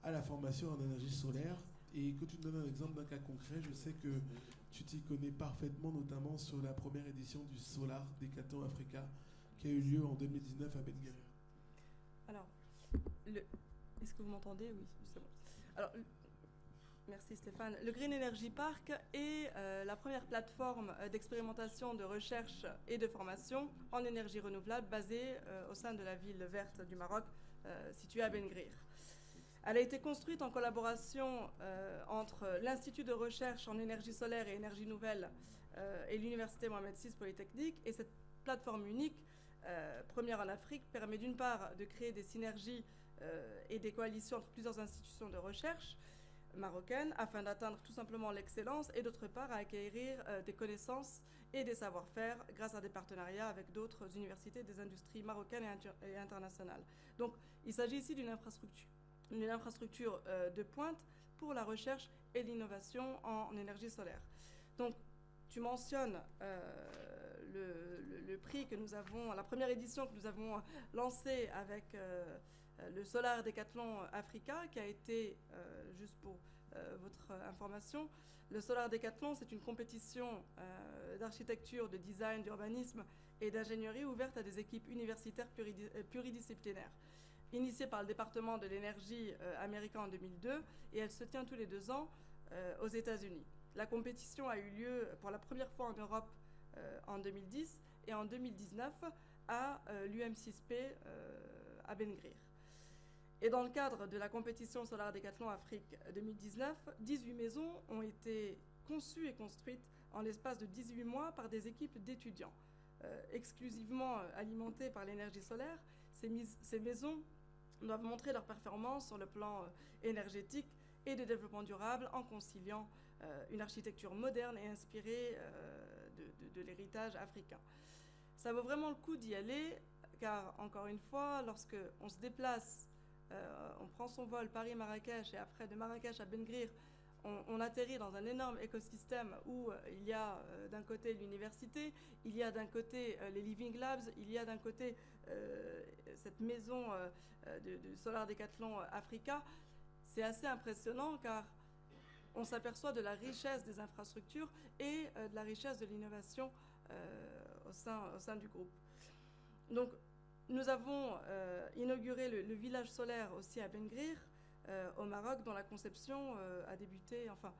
à la formation en énergie solaire. Et que tu nous donnes un exemple d'un cas concret. Je sais que tu t'y connais parfaitement, notamment sur la première édition du Solar Decathlon Africa, qui a eu lieu en 2019 à Ben Guerir. Alors, est-ce que vous m'entendez? Oui, c'est bon. Alors, merci Stéphane. Le Green Energy Park est la première plateforme d'expérimentation, de recherche et de formation en énergie renouvelable basée au sein de la ville verte du Maroc, située à Ben Guerir. Elle a été construite en collaboration entre l'Institut de recherche en énergie solaire et énergie nouvelle et l'Université Mohamed VI Polytechnique. Et cette plateforme unique, première en Afrique, permet d'une part de créer des synergies et des coalitions entre plusieurs institutions de recherche marocaines afin d'atteindre tout simplement l'excellence et d'autre part à acquérir des connaissances et des savoir-faire grâce à des partenariats avec d'autres universités des industries marocaines et internationales. Donc il s'agit ici d'une infrastructure de pointe pour la recherche et l'innovation en énergie solaire. Donc, tu mentionnes le prix que nous avons, la première édition que nous avons lancée avec le Solar Decathlon Africa, qui a été, juste pour votre information, le Solar Decathlon, c'est une compétition d'architecture, de design, d'urbanisme et d'ingénierie ouverte à des équipes universitaires pluridisciplinaires, initiée par le département de l'énergie américain en 2002, et elle se tient tous les 2 ans aux États-Unis. La compétition a eu lieu pour la première fois en Europe en 2010 et en 2019 à l'UM6P à Ben Guerir. Et dans le cadre de la compétition Solar Decathlon Afrique 2019, 18 maisons ont été conçues et construites en l'espace de 18 mois par des équipes d'étudiants. Exclusivement alimentées par l'énergie solaire, ces maisons doivent montrer leur performance sur le plan énergétique et de développement durable en conciliant une architecture moderne et inspirée de l'héritage africain. Ça vaut vraiment le coup d'y aller car, encore une fois, lorsque on se déplace, on prend son vol Paris-Marrakech et après de Marrakech à Ben Guerir, on atterrit dans un énorme écosystème où il y a d'un côté l'université, il y a d'un côté les Living Labs, il y a d'un côté cette maison de Solar Decathlon Africa. C'est assez impressionnant car on s'aperçoit de la richesse des infrastructures et de la richesse de l'innovation au sein du groupe. Donc, nous avons inauguré le village solaire aussi à Ben Gurir, au Maroc, dont la conception a débuté, enfin,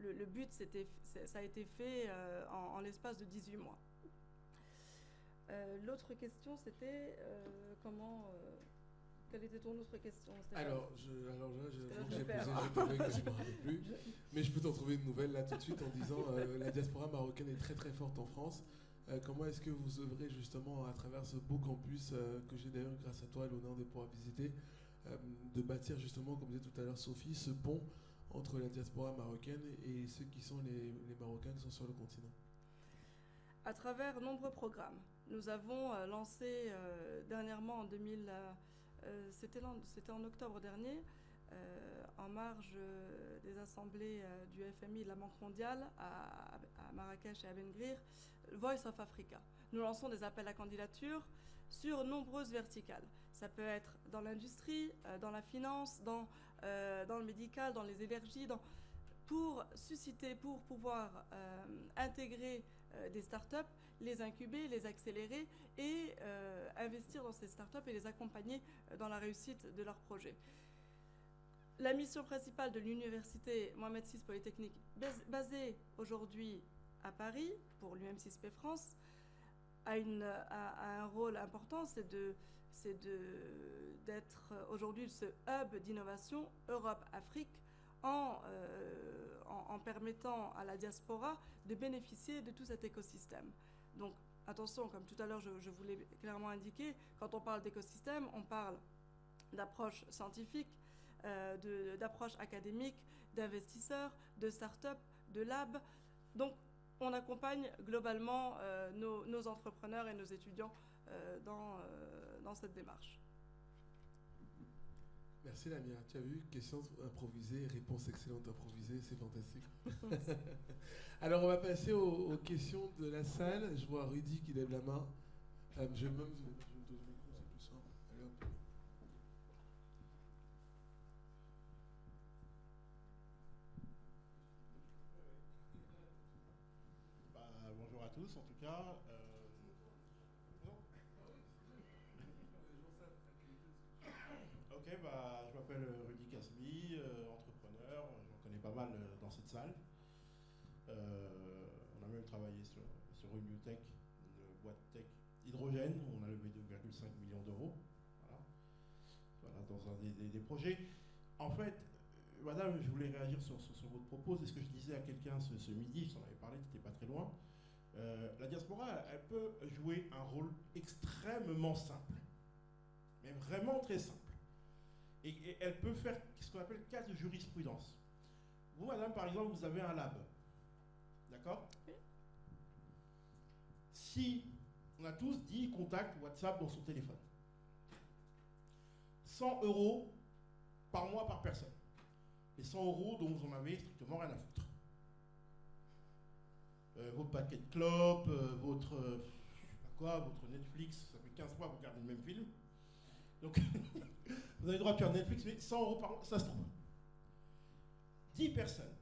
le but, ça a été fait en l'espace de 18 mois. L'autre question, c'était quelle était ton autre question, Stéphane? Alors, j'ai posé, je ne me rappelle plus. Mais je peux t'en trouver une nouvelle là tout de suite en disant la diaspora marocaine est très très forte en France. Comment est-ce que vous œuvrez justement à travers ce beau campus que j'ai d'ailleurs grâce à toi l'honneur de pouvoir visiter, de bâtir justement, comme disait tout à l'heure Sophie, ce pont entre la diaspora marocaine et ceux qui sont les Marocains qui sont sur le continent? À travers nombreux programmes. Nous avons lancé dernièrement en 2000, c'était en octobre dernier, en marge des assemblées du FMI et de la Banque mondiale à Marrakech et à Ben Gurir, Voice of Africa. Nous lançons des appels à candidature sur nombreuses verticales. Ça peut être dans l'industrie, dans la finance, dans le médical, dans les énergies, pour susciter, pour pouvoir intégrer des startups, les incuber, les accélérer et investir dans ces startups et les accompagner dans la réussite de leurs projets. La mission principale de l'université Mohamed VI Polytechnique, basée aujourd'hui à Paris pour l'UM6P France, a un rôle important, c'est d'être aujourd'hui ce hub d'innovation Europe-Afrique en permettant à la diaspora de bénéficier de tout cet écosystème. Donc attention, comme tout à l'heure je voulais clairement indiquer, quand on parle d'écosystème, on parle d'approche scientifique, d'approche académique, d'investisseurs, de start-up, de lab. Donc on accompagne globalement nos entrepreneurs et nos étudiants dans cette démarche. Merci Lamia. Tu as vu, questions improvisées, réponse excellente improvisée, c'est fantastique. Alors on va passer aux questions de la salle. Je vois Rudy qui lève la main. Je vais me donner le micro, c'est plus simple. Allez, hop. Bonjour à tous, en tout cas. Ok, je m'appelle Rudy Casby, entrepreneur. J'en connais pas mal dans cette salle. On a même travaillé sur une new tech, une boîte tech hydrogène. On a levé 2,5 millions d'euros. Voilà, dans un des projets. En fait, madame, je voulais réagir sur votre propos. C'est ce que je disais à quelqu'un ce midi, je t'en avais parlé, tu n'étais pas très loin. La diaspora, elle peut jouer un rôle extrêmement simple, mais vraiment très simple. Et elle peut faire ce qu'on appelle cas de jurisprudence. Vous, madame, par exemple, vous avez un lab. D'accord? Si on a tous 10 contacts WhatsApp dans son téléphone, 100 € par mois par personne. Les 100 € dont vous en avez strictement rien à foutre. Vos paquets de clopes, votre Netflix, ça fait 15 fois que vous regardez le même film. Donc, vous avez le droit de faire Netflix, mais 100 € par mois, ça se trouve. 10 personnes.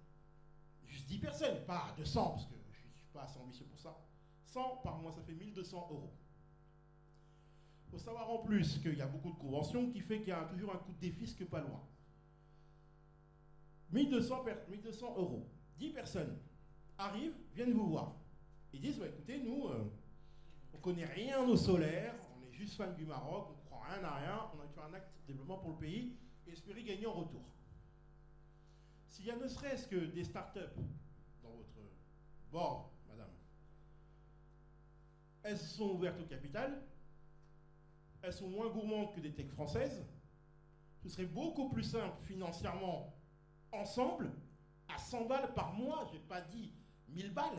Juste 10 personnes, pas 200, parce que je ne suis pas assez ambitieux pour ça. 100 par mois, ça fait 1 200 €. Il faut savoir en plus qu'il y a beaucoup de conventions qui fait qu'il y a toujours un coût de défisque pas loin. 1 200 €. 10 personnes arrivent, viennent vous voir. Ils disent, écoutez, nous, on ne connaît rien au solaire, on est juste fans du Maroc, on ne prend rien à rien, on a fait un acte de développement pour le pays et espérer gagner en retour. S'il y a ne serait-ce que des startups dans votre board, madame, elles sont ouvertes au capital, elles sont moins gourmandes que des techs françaises, ce serait beaucoup plus simple financièrement ensemble, à 100 balles par mois, je n'ai pas dit 1000 balles,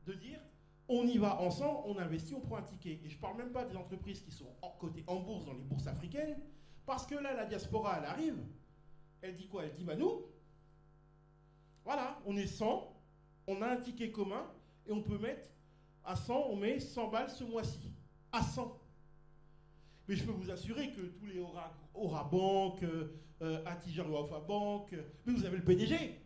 de dire on y va ensemble, on investit, on prend un ticket. Et je ne parle même pas des entreprises qui sont cotées en bourse dans les bourses africaines, parce que là, la diaspora, elle arrive, elle dit quoi? Elle dit, nous, voilà, on est 100, on a un ticket commun, et on peut mettre à 100, on met 100 balles ce mois-ci. À 100. Mais je peux vous assurer que tous les Aura Bank, Atijar ou Alpha Bank, mais vous avez le PDG.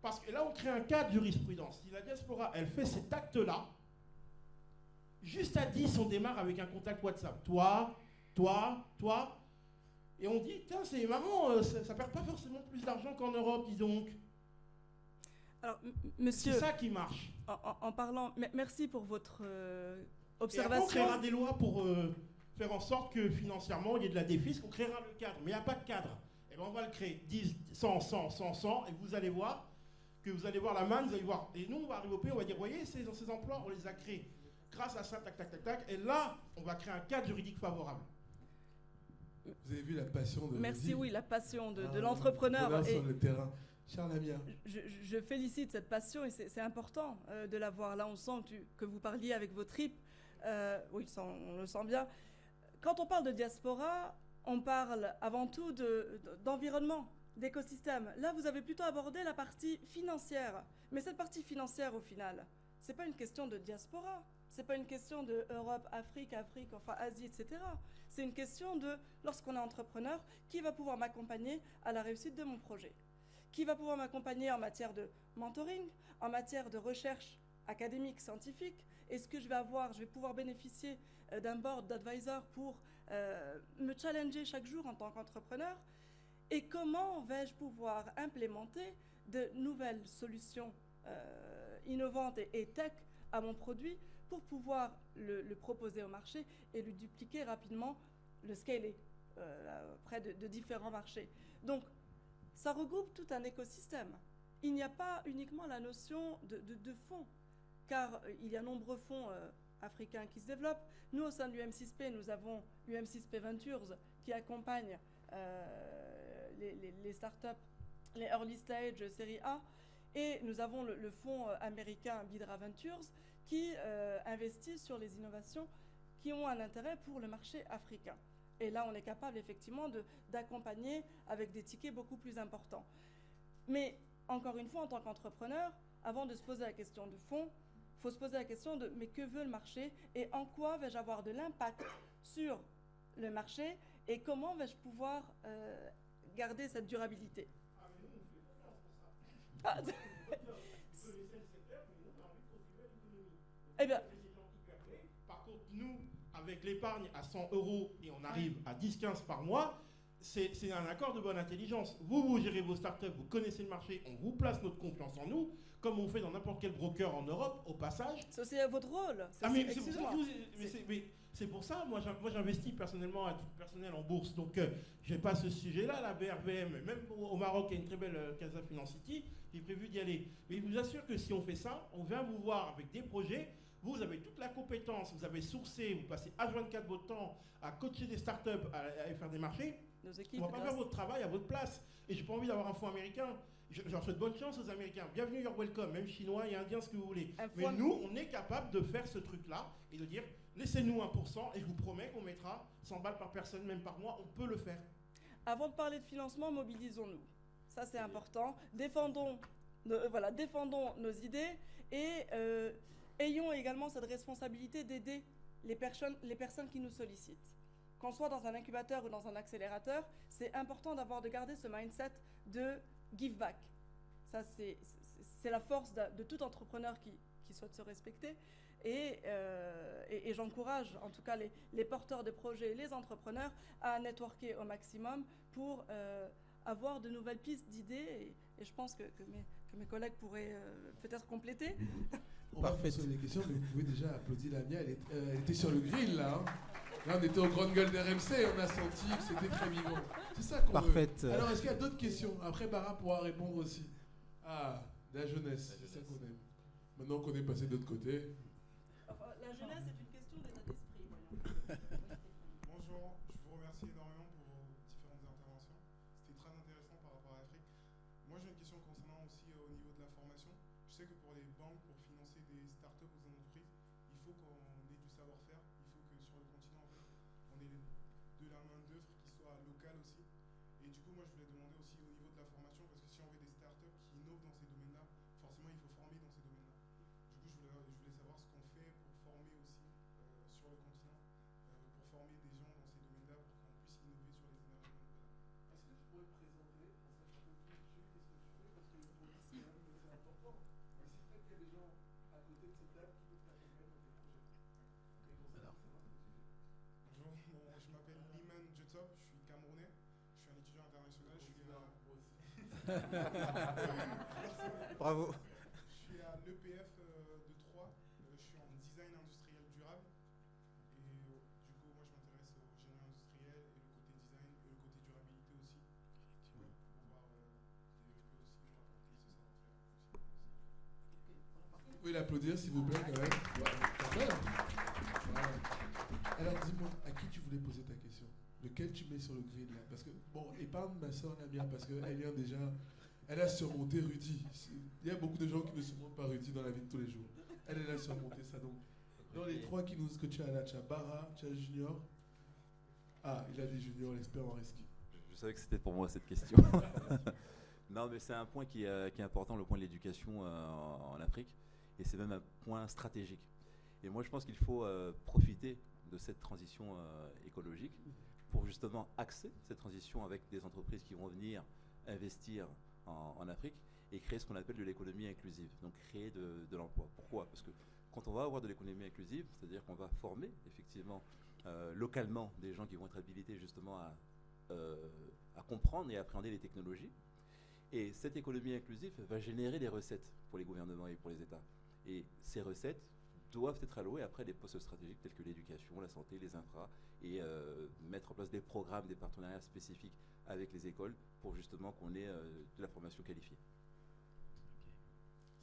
Parce que là, on crée un cadre de jurisprudence. Si la diaspora, elle fait cet acte-là, juste à 10, on démarre avec un contact WhatsApp. Toi. Et on dit, tiens, c'est marrant, ça perd pas forcément plus d'argent qu'en Europe, dis donc. Alors, monsieur, c'est ça qui marche. En parlant, merci pour votre Et observation. après, on créera des lois pour faire en sorte que financièrement, il y ait de la défisque, on créera le cadre. Mais il n'y a pas de cadre. Et ben on va le créer. 10, 100, 100, 100, 100, et vous allez voir la manne, vous allez voir. Et nous, on va arriver au pays, on va dire, voyez, ces emplois, on les a créés grâce à ça, tac, tac, tac, tac. Et là, on va créer un cadre juridique favorable. Vous avez vu la passion de... Merci, oui, la passion de l'entrepreneur. Sur le terrain. Charles Amia. Je félicite cette passion et c'est important de la voir. Là, on sent que vous parliez avec vos tripes. Oui, on le sent bien. Quand on parle de diaspora, on parle avant tout d'environnement, d'écosystème. Là, vous avez plutôt abordé la partie financière. Mais cette partie financière, au final, c'est pas une question de diaspora. C'est pas une question de Europe, Afrique, enfin Asie, etc. C'est une question de, lorsqu'on est entrepreneur, qui va pouvoir m'accompagner à la réussite de mon projet? Qui va pouvoir m'accompagner en matière de mentoring, en matière de recherche académique, scientifique? Est-ce que je vais pouvoir bénéficier d'un board d'advisors pour me challenger chaque jour en tant qu'entrepreneur? Et comment vais-je pouvoir implémenter de nouvelles solutions innovantes et tech à mon produit pour pouvoir le proposer au marché et le dupliquer rapidement, le scaler auprès de différents marchés? Donc, ça regroupe tout un écosystème. Il n'y a pas uniquement la notion de fonds, car il y a nombreux fonds africains qui se développent. Nous, au sein de l'UM6P, nous avons l'UM6P Ventures qui accompagne les startups, les early stage série A, et nous avons le fonds américain Bidra Ventures qui investit sur les innovations qui ont un intérêt pour le marché africain. Et là, on est capable effectivement d'accompagner avec des tickets beaucoup plus importants. Mais encore une fois, en tant qu'entrepreneur, avant de se poser la question de fond, il faut se poser la question de mais que veut le marché et en quoi vais-je avoir de l'impact sur le marché et comment vais-je pouvoir garder cette durabilité. Ah, mais nous, on fait confiance pour ça. Ah. Vous connaissez le secteur, mais nous, on a envie de contribuer à l'économie. Eh bien, par contre, nous, avec l'épargne à 100 € et on arrive à 10-15 par mois, c'est un accord de bonne intelligence. Vous gérez vos startups, vous connaissez le marché, on vous place notre confiance en nous, comme on fait dans n'importe quel broker en Europe, au passage. Ça, c'est votre rôle. C'est pour ça, moi j'investis personnellement à titre personnel en bourse, donc je n'ai pas ce sujet-là, la BRVM, même au Maroc, il y a une très belle Casa Finance City, j'ai prévu d'y aller. Mais je vous assure que si on fait ça, on vient vous voir avec des projets, vous avez toute la compétence, vous avez sourcé, vous passez H24 votre temps à coacher des startups, à faire des marchés. Nos équipes, on ne va pas faire votre travail à votre place. Et j'ai pas envie d'avoir un fonds américain. Je leur souhaite bonne chance aux Américains. Bienvenue, you're welcome, même chinois et indiens, ce que vous voulez. Mais nous, on est capable de faire ce truc-là et de dire, laissez-nous 1% et je vous promets qu'on mettra 100 balles par personne, même par mois, on peut le faire. Avant de parler de financement, mobilisons-nous. Ça, c'est important. Défendons nos idées et ayons également cette responsabilité d'aider les personnes qui nous sollicitent. Qu'on soit dans un incubateur ou dans un accélérateur, c'est important de garder ce mindset de give back. Ça, c'est la force de tout entrepreneur qui souhaite se respecter. Et j'encourage en tout cas les porteurs de projets, les entrepreneurs à networker au maximum pour avoir de nouvelles pistes d'idées. Et je pense que mes collègues pourraient peut-être compléter. On va faire des questions, mais vous pouvez déjà applaudir Lamia. Elle était sur le grill là. Hein. Là, on était aux grandes gueules d'RMC, on a senti que c'était très vivant. C'est ça qu'on veut. Alors, est-ce qu'il y a d'autres questions? Après, Bara pourra répondre aussi. Ah, la jeunesse, c'est ça qu'on aime. Maintenant qu'on est passé de l'autre côté. Enfin, la jeunesse est une question d'état d'esprit. Bonjour, je vous remercie énormément pour vos différentes interventions. C'était très intéressant par rapport à l'Afrique. Moi, j'ai une question concernant aussi au niveau de la formation. Je sais que pour les banques, pour financer des startups ou des entreprises, il faut qu'on ait du savoir-faire. Il faut que sur le continent, en fait, on ait de la main-d'œuvre qui soit locale aussi. Et du coup, moi, je voulais demander aussi au niveau de la formation, parce que si on veut des startups qui innovent dans ces domaines-là, forcément, il faut former dans ces domaines-là. Du coup, je voulais savoir ce qu'on fait pour former aussi sur le continent, pour former des gens étudiant international. Je suis Bravo. je suis à l'EPF de Troyes. Je suis en design industriel durable. Et du coup, moi, je m'intéresse au génie industriel et le côté design et le côté durabilité aussi. Pour pouvoir développer aussi, pour apporter ce savoir-faire. Vous pouvez l'applaudir, s'il vous plaît, quand même. Quand même. Voilà. Alors, dis-moi, à qui tu voulais poser ta question? Lequel tu mets sur le grid, là? Parce que, bon, épargne ma soeur Lamia, parce qu'elle vient déjà... Elle a surmonté Rudy. Il y a beaucoup de gens qui ne surmontent pas Rudy dans la vie de tous les jours. Elle a surmonté ça, donc. Dans les trois que tu as là, tu as Bara, tu as Junior. Ah, il a dit Junior, l'expert en risque. Je savais que c'était pour moi cette question. Non, mais c'est un point qui est important, le point de l'éducation en Afrique. Et c'est même un point stratégique. Et moi, je pense qu'il faut profiter de cette transition écologique pour justement axer cette transition avec des entreprises qui vont venir investir en Afrique et créer ce qu'on appelle de l'économie inclusive, donc créer de l'emploi. Pourquoi? Parce que quand on va avoir de l'économie inclusive, c'est-à-dire qu'on va former effectivement localement des gens qui vont être habilités justement à comprendre et à appréhender les technologies. Et cette économie inclusive va générer des recettes pour les gouvernements et pour les États. Et ces recettes doivent être allouées après des postes stratégiques tels que l'éducation, la santé, les infras, et mettre en place des programmes, des partenariats spécifiques avec les écoles pour justement qu'on ait de la formation qualifiée.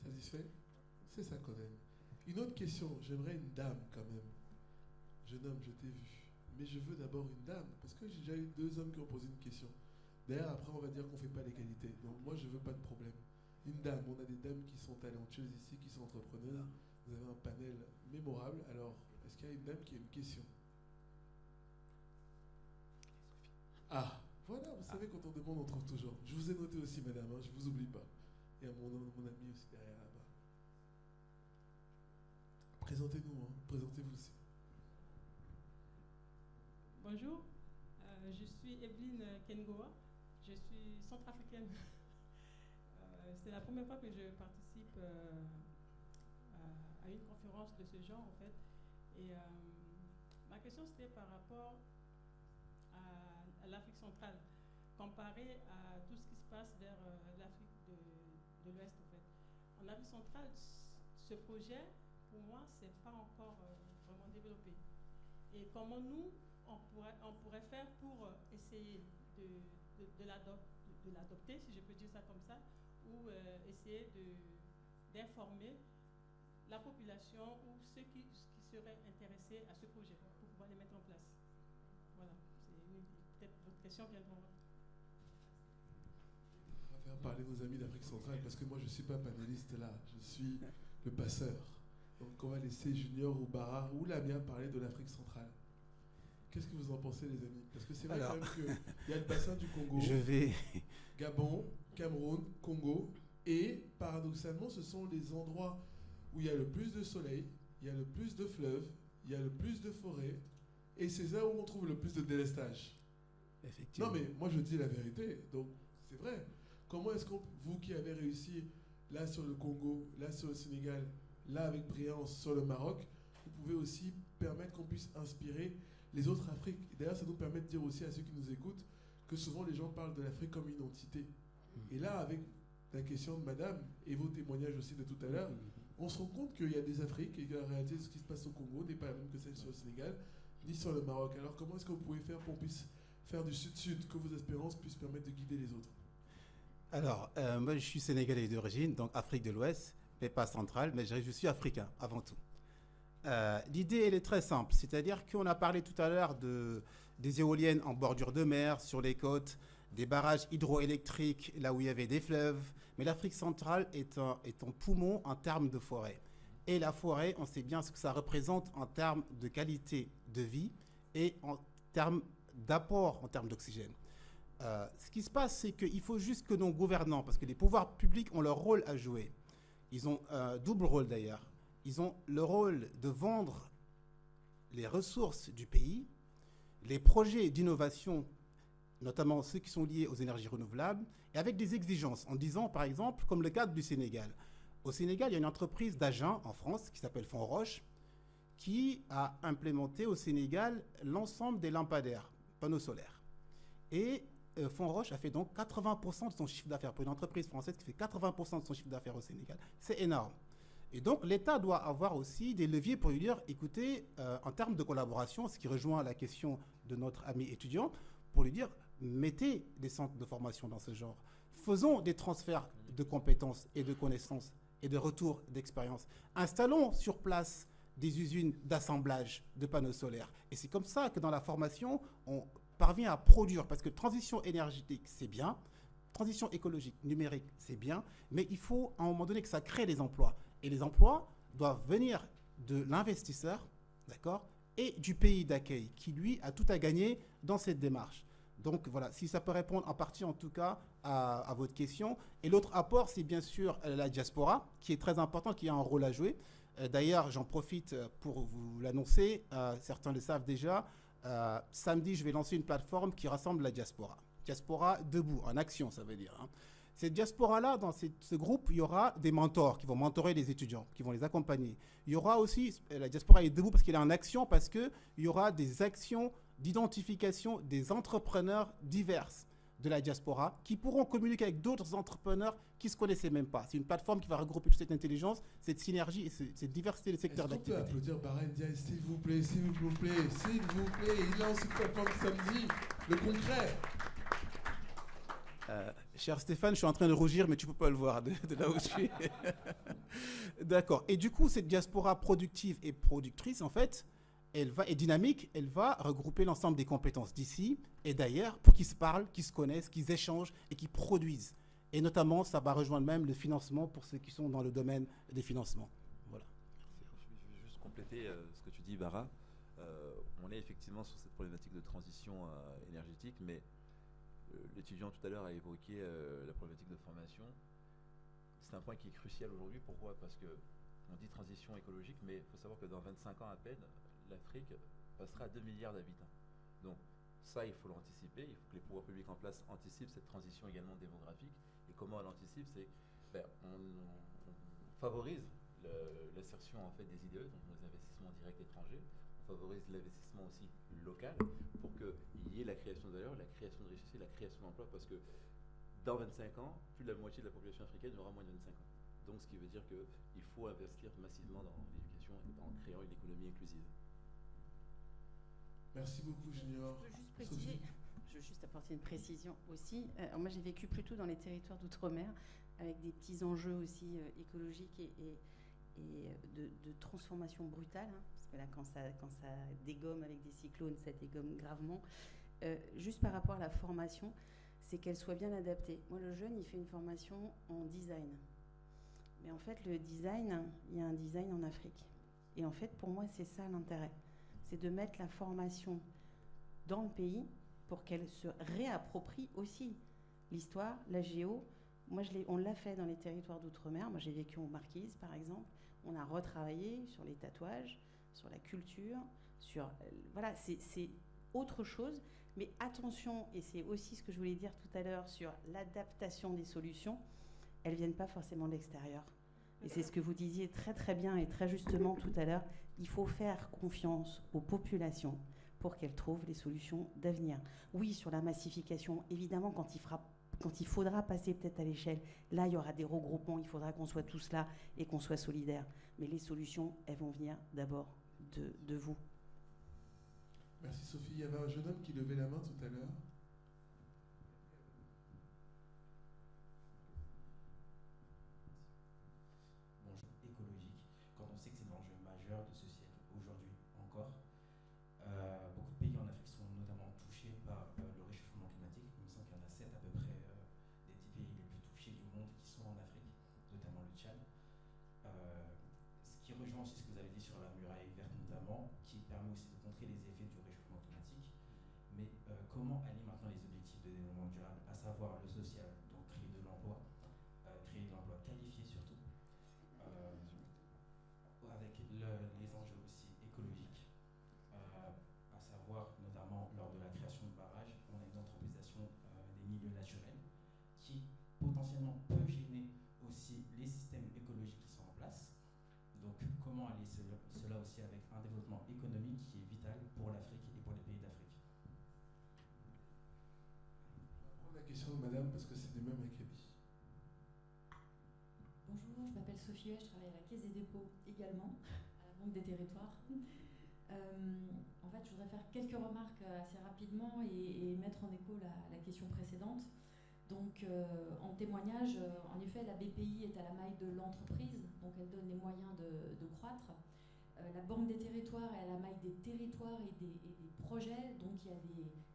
Satisfait? C'est ça qu'on aime. Une autre question, j'aimerais une dame quand même. Jeune homme, je t'ai vu. Mais je veux d'abord une dame, parce que j'ai déjà eu 2 hommes qui ont posé une question. D'ailleurs, après, on va dire qu'on ne fait pas l'égalité. Donc moi, je ne veux pas de problème. Une dame, on a des dames qui sont talentueuses ici, qui sont entrepreneuses. Vous avez un panel mémorable. Alors, est-ce qu'il y a une dame qui a une question? Ah, voilà, vous savez, quand on demande, on trouve toujours. Je vous ai noté aussi, madame, hein, je ne vous oublie pas. Il y a mon ami aussi derrière là-bas. Présentez-nous, hein, présentez-vous aussi. Bonjour, je suis Evelyne Kengoa, je suis centrafricaine. C'est la première fois que je participe à une conférence de ce genre en fait. Et ma question c'était par rapport à l'Afrique centrale, comparé à tout ce qui se passe vers l'Afrique de l'Ouest en fait. En Afrique centrale, ce projet, pour moi, c'est pas encore vraiment développé. Et comment nous, on pourrait faire pour essayer de l'adopter, si je peux dire ça comme ça, ou essayer d'informer la population ou ceux qui seraient intéressés à ce projet pour pouvoir les mettre en place. Voilà, peut-être votre question viendra. On va faire parler nos amis d'Afrique centrale parce que moi je ne suis pas panéliste là, je suis le passeur. Donc on va laisser Junior ou Bara ou Lamia parler de l'Afrique centrale. Qu'est-ce que vous en pensez les amis? Parce que c'est vrai quand même qu'il y a le bassin du Congo, Gabon, Cameroun, Congo, et paradoxalement ce sont les endroits où il y a le plus de soleil, il y a le plus de fleuves, il y a le plus de forêts, et c'est là où on trouve le plus de délestage. Effectivement. Non mais moi je dis la vérité, donc c'est vrai. Comment est-ce que vous qui avez réussi là sur le Congo, là sur le Sénégal, là avec brillance sur le Maroc, vous pouvez aussi permettre qu'on puisse inspirer les autres Afriques. D'ailleurs, ça nous permet de dire aussi à ceux qui nous écoutent que souvent les gens parlent de l'Afrique comme une entité. Et là, avec la question de madame et vos témoignages aussi de tout à l'heure, on se rend compte qu'il y a des Afriques et que la réalité de ce qui se passe au Congo n'est pas la même que celle sur le Sénégal, ni sur le Maroc. Alors comment est-ce que vous pouvez faire pour qu'on puisse faire du sud-sud, que vos espérances puissent permettre de guider les autres? Alors, moi je suis sénégalais d'origine, donc Afrique de l'Ouest, mais pas centrale, mais je suis africain avant tout. L'idée, elle est très simple, c'est-à-dire qu'on a parlé tout à l'heure des éoliennes en bordure de mer, sur les côtes, des barrages hydroélectriques là où il y avait des fleuves, mais l'Afrique centrale est un poumon en termes de forêt. Et la forêt, on sait bien ce que ça représente en termes de qualité de vie et en termes d'apport en termes d'oxygène. Ce qui se passe, c'est qu'il faut juste que nos gouvernants, parce que les pouvoirs publics ont leur rôle à jouer, ils ont un double rôle d'ailleurs. Ils ont le rôle de vendre les ressources du pays, les projets d'innovation, notamment ceux qui sont liés aux énergies renouvelables, et avec des exigences, en disant par exemple, comme le cadre du Sénégal. Au Sénégal, il y a une entreprise d'Agen en France qui s'appelle Fonroche, qui a implémenté au Sénégal l'ensemble des lampadaires, panneaux solaires. Et Fonroche a fait donc 80% de son chiffre d'affaires. Pour une entreprise française qui fait 80% de son chiffre d'affaires au Sénégal, c'est énorme. Et donc, l'État doit avoir aussi des leviers pour lui dire, écoutez, en termes de collaboration, ce qui rejoint la question de notre ami étudiant, pour lui dire, mettez des centres de formation dans ce genre. Faisons des transferts de compétences et de connaissances et de retours d'expérience. Installons sur place des usines d'assemblage de panneaux solaires. Et c'est comme ça que dans la formation, on parvient à produire, parce que transition énergétique, c'est bien, transition écologique, numérique, c'est bien, mais il faut à un moment donné que ça crée des emplois. Et les emplois doivent venir de l'investisseur, d'accord, et du pays d'accueil, qui lui a tout à gagner dans cette démarche. Donc voilà, si ça peut répondre en partie en tout cas à votre question. Et l'autre apport, c'est bien sûr la diaspora, qui est très important, qui a un rôle à jouer. D'ailleurs, j'en profite pour vous l'annoncer, certains le savent déjà, samedi, je vais lancer une plateforme qui rassemble la diaspora. Diaspora debout, en action, ça veut dire. Hein. Cette diaspora-là, dans ce groupe, il y aura des mentors qui vont mentorer les étudiants, qui vont les accompagner. Il y aura aussi, la diaspora est debout parce qu'elle est en action, parce qu'il y aura des actions d'identification des entrepreneurs divers de la diaspora qui pourront communiquer avec d'autres entrepreneurs qui ne se connaissaient même pas. C'est une plateforme qui va regrouper toute cette intelligence, cette synergie et cette diversité de secteurs d'activité. Est-ce qu'on peut applaudir Bara Ndiaye, s'il vous plaît, s'il vous plaît, s'il vous plaît. Il lance une plateforme samedi, le concret. Cher Stéphane, je suis en train de rougir, mais tu ne peux pas le voir de là où je suis. D'accord. Et du coup, cette diaspora productive et productrice, en fait, elle est dynamique, elle va regrouper l'ensemble des compétences d'ici et d'ailleurs pour qu'ils se parlent, qu'ils se connaissent, qu'ils échangent et qu'ils produisent. Et notamment, ça va rejoindre même le financement pour ceux qui sont dans le domaine des financements. Voilà. Je vais juste compléter ce que tu dis, Bara. On est effectivement sur cette problématique de transition énergétique, mais l'étudiant tout à l'heure a évoqué la problématique de formation. C'est un point qui est crucial aujourd'hui. Pourquoi? Parce qu'on dit transition écologique, mais il faut savoir que dans 25 ans à peine, l'Afrique passera à 2 milliards d'habitants. Donc ça, il faut l'anticiper. Il faut que les pouvoirs publics en place anticipent cette transition également démographique. Et comment on l'anticipe? C'est on favorise l'insertion en fait des IDE, donc les investissements directs étrangers. On favorise l'investissement aussi local pour qu'il y ait la création de valeur, la création de richesse et la création d'emplois, parce que dans 25 ans, plus de la moitié de la population africaine aura moins de 25 ans. Donc ce qui veut dire qu'il faut investir massivement dans l'éducation et en créant une économie inclusive. Merci beaucoup, Junior. Je veux juste apporter une précision aussi. Alors moi, j'ai vécu plutôt dans les territoires d'outre-mer, avec des petits enjeux aussi écologiques et de transformation brutale, hein, parce que là, quand ça dégomme avec des cyclones, ça dégomme gravement. Juste par rapport à la formation, c'est qu'elle soit bien adaptée. Moi, le jeune, il fait une formation en design. Mais en fait, le design, il y a un design en Afrique. Et en fait, pour moi, c'est ça l'intérêt. C'est de mettre la formation dans le pays pour qu'elle se réapproprie aussi l'histoire, la géo. Moi, on l'a fait dans les territoires d'outre-mer. Moi, j'ai vécu aux Marquises, par exemple. On a retravaillé sur les tatouages, sur la culture, sur... voilà, c'est autre chose. Mais attention, et c'est aussi ce que je voulais dire tout à l'heure sur l'adaptation des solutions, elles ne viennent pas forcément de l'extérieur. Et c'est ce que vous disiez très très bien et très justement tout à l'heure. Il faut faire confiance aux populations pour qu'elles trouvent les solutions d'avenir. Oui, sur la massification, évidemment, quand il faudra passer peut-être à l'échelle, là, il y aura des regroupements, il faudra qu'on soit tous là et qu'on soit solidaires. Mais les solutions, elles vont venir d'abord de vous. Merci Sophie. Il y avait un jeune homme qui levait la main tout à l'heure. Écologique, quand on sait que c'est l'enjeu majeur de ce siècle aujourd'hui encore. Beaucoup de pays en Afrique sont notamment touchés par le réchauffement climatique. Il me semble qu'il y en a 7 à peu près des 10 pays les plus touchés du monde qui sont en Afrique, notamment le Tchad. Ce qui rejoint aussi ce que vous avez dit sur la muraille verte notamment, qui permet aussi de contrer les effets du réchauffement climatique. Mais comment allier maintenant les objectifs de développement durable, à savoir le social, donc créer de l'emploi qualifié surtout, avec les enjeux aussi écologiques, à savoir notamment lors de la création de barrages, on a une anthropisation des milieux naturels qui potentiellement peut gêner aussi les systèmes écologiques qui sont en place. Donc comment allier cela aussi avec un développement économique qui est vital pour l'Afrique et pour les pays d'Afrique. question de madame, parce que c'est du même acabit. Bonjour, je m'appelle Sophie Huet, je travaille à la Caisse des dépôts également, à la Banque des territoires. En fait, je voudrais faire quelques remarques assez rapidement et mettre en écho la question précédente. Donc, en témoignage, en effet, la BPI est à la maille de l'entreprise, donc elle donne les moyens de croître. La Banque des territoires est à la maille des territoires et des projets, donc il y a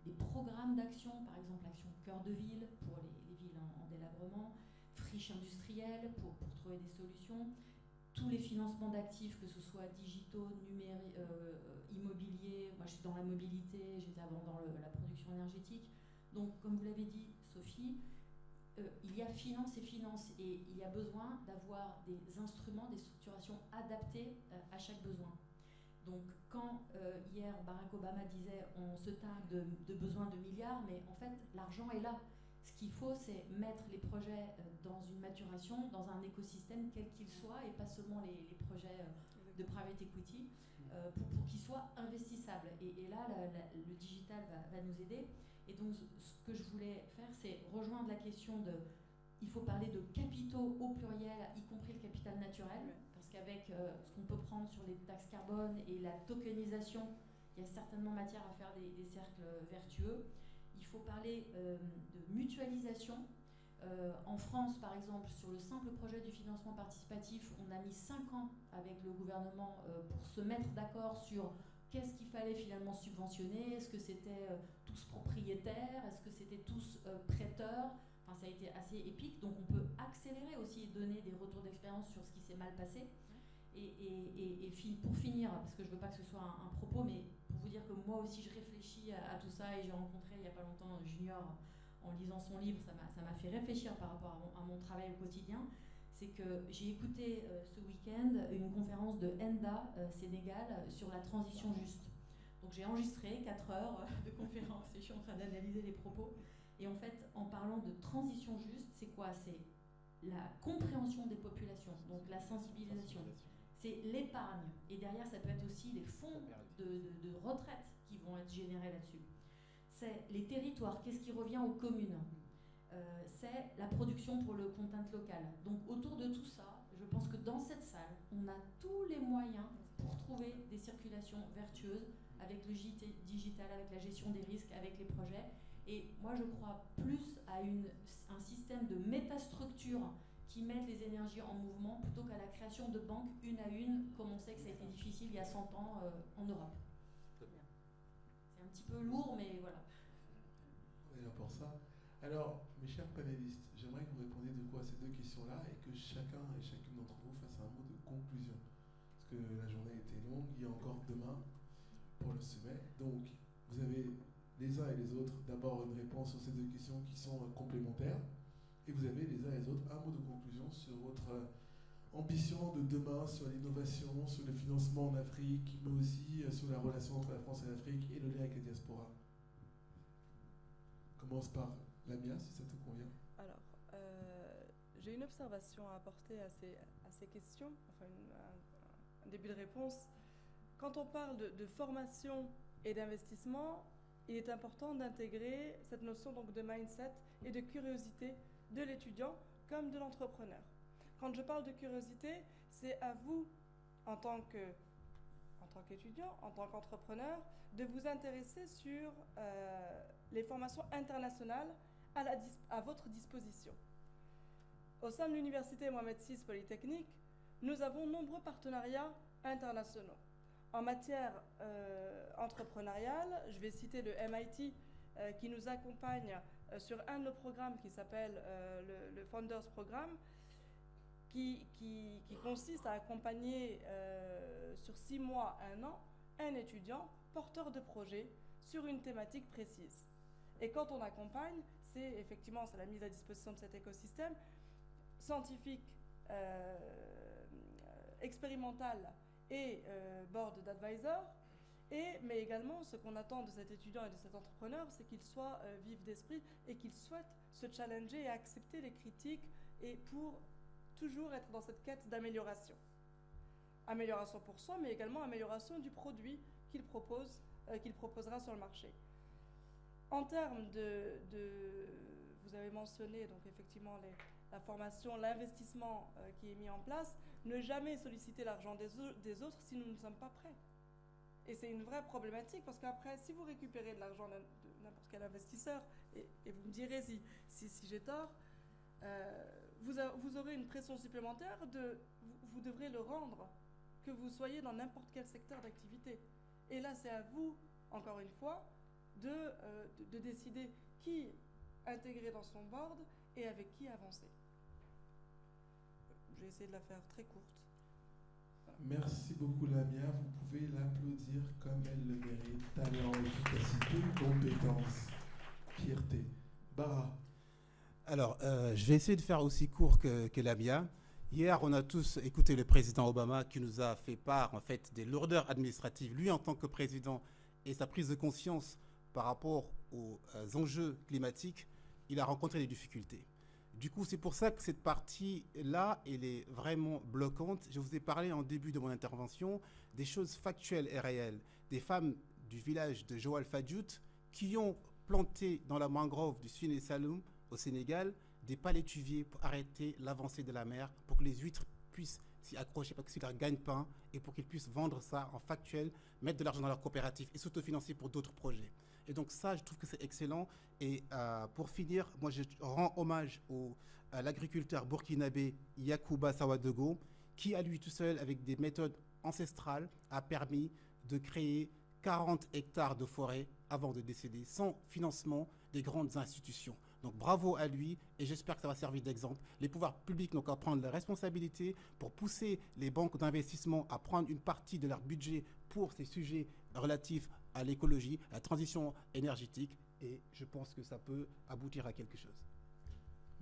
des programmes d'action, par exemple l'action Cœur de Ville pour les villes en délabrement, friche industrielle pour trouver des solutions, tous les financements d'actifs, que ce soit digitaux, numériques, immobiliers. Moi je suis dans la mobilité, j'étais avant dans la production énergétique. Donc comme vous l'avez dit Sophie, il y a finance et finance, et il y a besoin d'avoir des instruments, des structurations adaptées à chaque besoin. Donc quand hier Barack Obama disait on se targue de besoins de milliards, mais en fait l'argent est là. Ce qu'il faut, c'est mettre les projets dans une maturation, dans un écosystème quel qu'il soit, et pas seulement les projets de private equity, pour qu'ils soient investissables. Et là, le digital va nous aider. Et donc, ce que je voulais faire, c'est rejoindre la question de... Il faut parler de capitaux au pluriel, y compris le capital naturel, parce qu'avec ce qu'on peut prendre sur les taxes carbone et la tokenisation, il y a certainement matière à faire des cercles vertueux. Il faut parler de mutualisation. En France, par exemple, sur le simple projet du financement participatif, on a mis 5 ans avec le gouvernement pour se mettre d'accord sur qu'est-ce qu'il fallait finalement subventionner. Est-ce que c'était tous propriétaires? Est-ce que c'était tous prêteurs? Enfin, ça a été assez épique. Donc on peut accélérer aussi et donner des retours d'expérience sur ce qui s'est mal passé. Et pour finir, parce que je ne veux pas que ce soit un propos, mais pour vous dire que moi aussi je réfléchis à tout ça, et j'ai rencontré il n'y a pas longtemps Junior en lisant son livre, ça m'a fait réfléchir par rapport à mon travail au quotidien. C'est que j'ai écouté ce week-end une conférence de Enda, Sénégal, sur la transition juste. Donc j'ai enregistré 4 heures de conférence et je suis en train d'analyser les propos. Et en fait, en parlant de transition juste, c'est quoi? C'est la compréhension des populations, donc la sensibilisation. C'est l'épargne. Et derrière, ça peut être aussi les fonds de retraite qui vont être générés là-dessus. C'est les territoires, qu'est-ce qui revient aux communes? C'est la production pour le content local. Donc autour de tout ça, je pense que dans cette salle, on a tous les moyens pour trouver des circulations vertueuses avec le digital, avec la gestion des risques, avec les projets. Et moi, je crois plus à un système de métastructure qui mettent les énergies en mouvement plutôt qu'à la création de banques une à une, comme on sait que ça a été difficile il y a 100 ans en Europe. C'est un petit peu lourd, mais voilà. On est là pour ça. Alors, mes chers panélistes, j'aimerais que vous répondiez de quoi à ces deux questions-là et que chacun et chacune d'entre vous fasse un mot de conclusion. Parce que la journée était longue, il y a encore demain pour le sommet. Donc, vous avez les uns et les autres d'abord une réponse sur ces deux questions qui sont complémentaires. Et vous avez les uns et les autres un mot de conclusion sur votre ambition de demain, sur l'innovation, sur le financement en Afrique, mais aussi sur la relation entre la France et l'Afrique et le lien avec la diaspora. On commence par Lamia, si ça te convient. Alors, j'ai une observation à apporter à ces questions, enfin un début de réponse. Quand on parle de formation et d'investissement, il est important d'intégrer cette notion donc de mindset et de curiosité de l'étudiant comme de l'entrepreneur. Quand je parle de curiosité, c'est à vous, en tant qu'étudiant, en tant qu'entrepreneur, de vous intéresser sur les formations internationales à votre disposition. Au sein de l'université Mohamed VI Polytechnique, nous avons nombreux partenariats internationaux. En matière entrepreneuriale, je vais citer le MIT qui nous accompagne sur un de nos programmes qui s'appelle le Founders Programme, qui consiste à accompagner sur 6 mois, 1 an, un étudiant porteur de projet sur une thématique précise. Et quand on accompagne, c'est la mise à disposition de cet écosystème scientifique, expérimental et board d'advisors. Mais également, ce qu'on attend de cet étudiant et de cet entrepreneur, c'est qu'il soit vif d'esprit et qu'il souhaite se challenger et accepter les critiques et pour toujours être dans cette quête d'amélioration. Amélioration pour soi, mais également amélioration du produit qu'il proposera sur le marché. En termes de vous avez mentionné, donc effectivement, la formation, l'investissement qui est mis en place, ne jamais solliciter l'argent des autres si nous ne sommes pas prêts. Et c'est une vraie problématique, parce qu'après, si vous récupérez de l'argent de n'importe quel investisseur, et vous me direz si j'ai tort, vous aurez une pression supplémentaire vous devrez le rendre, que vous soyez dans n'importe quel secteur d'activité. Et là, c'est à vous, encore une fois, de décider qui intégrer dans son board et avec qui avancer. Je vais essayer de la faire très courte. Merci beaucoup Lamia, vous pouvez l'applaudir comme elle le mérite. Talent, efficacité, compétence, fierté. Bara. Alors, je vais essayer de faire aussi court que Lamia. Hier, on a tous écouté le président Obama qui nous a fait part en fait des lourdeurs administratives, lui en tant que président, et sa prise de conscience par rapport aux enjeux climatiques. Il a rencontré des difficultés. Du coup, c'est pour ça que cette partie-là, elle est vraiment bloquante. Je vous ai parlé en début de mon intervention des choses factuelles et réelles. Des femmes du village de Joal Fadiout qui ont planté dans la mangrove du Sine Saloum au Sénégal des palétuviers pour arrêter l'avancée de la mer, pour que les huîtres puissent s'y accrocher, parce que c'est leur gagne-pain, et pour qu'ils puissent vendre ça en factuel, mettre de l'argent dans leur coopérative et s'autofinancer pour d'autres projets. Et donc ça, je trouve que c'est excellent. Et pour finir, moi je rends hommage à l'agriculteur burkinabé Yacouba Sawadogo, qui à lui tout seul, avec des méthodes ancestrales, a permis de créer 40 hectares de forêt avant de décéder, sans financement des grandes institutions. Donc bravo à lui, et j'espère que ça va servir d'exemple. Les pouvoirs publics n'ont qu'à prendre leurs responsabilités pour pousser les banques d'investissement à prendre une partie de leur budget pour ces sujets relatifs à l'écologie, à la transition énergétique, et je pense que ça peut aboutir à quelque chose.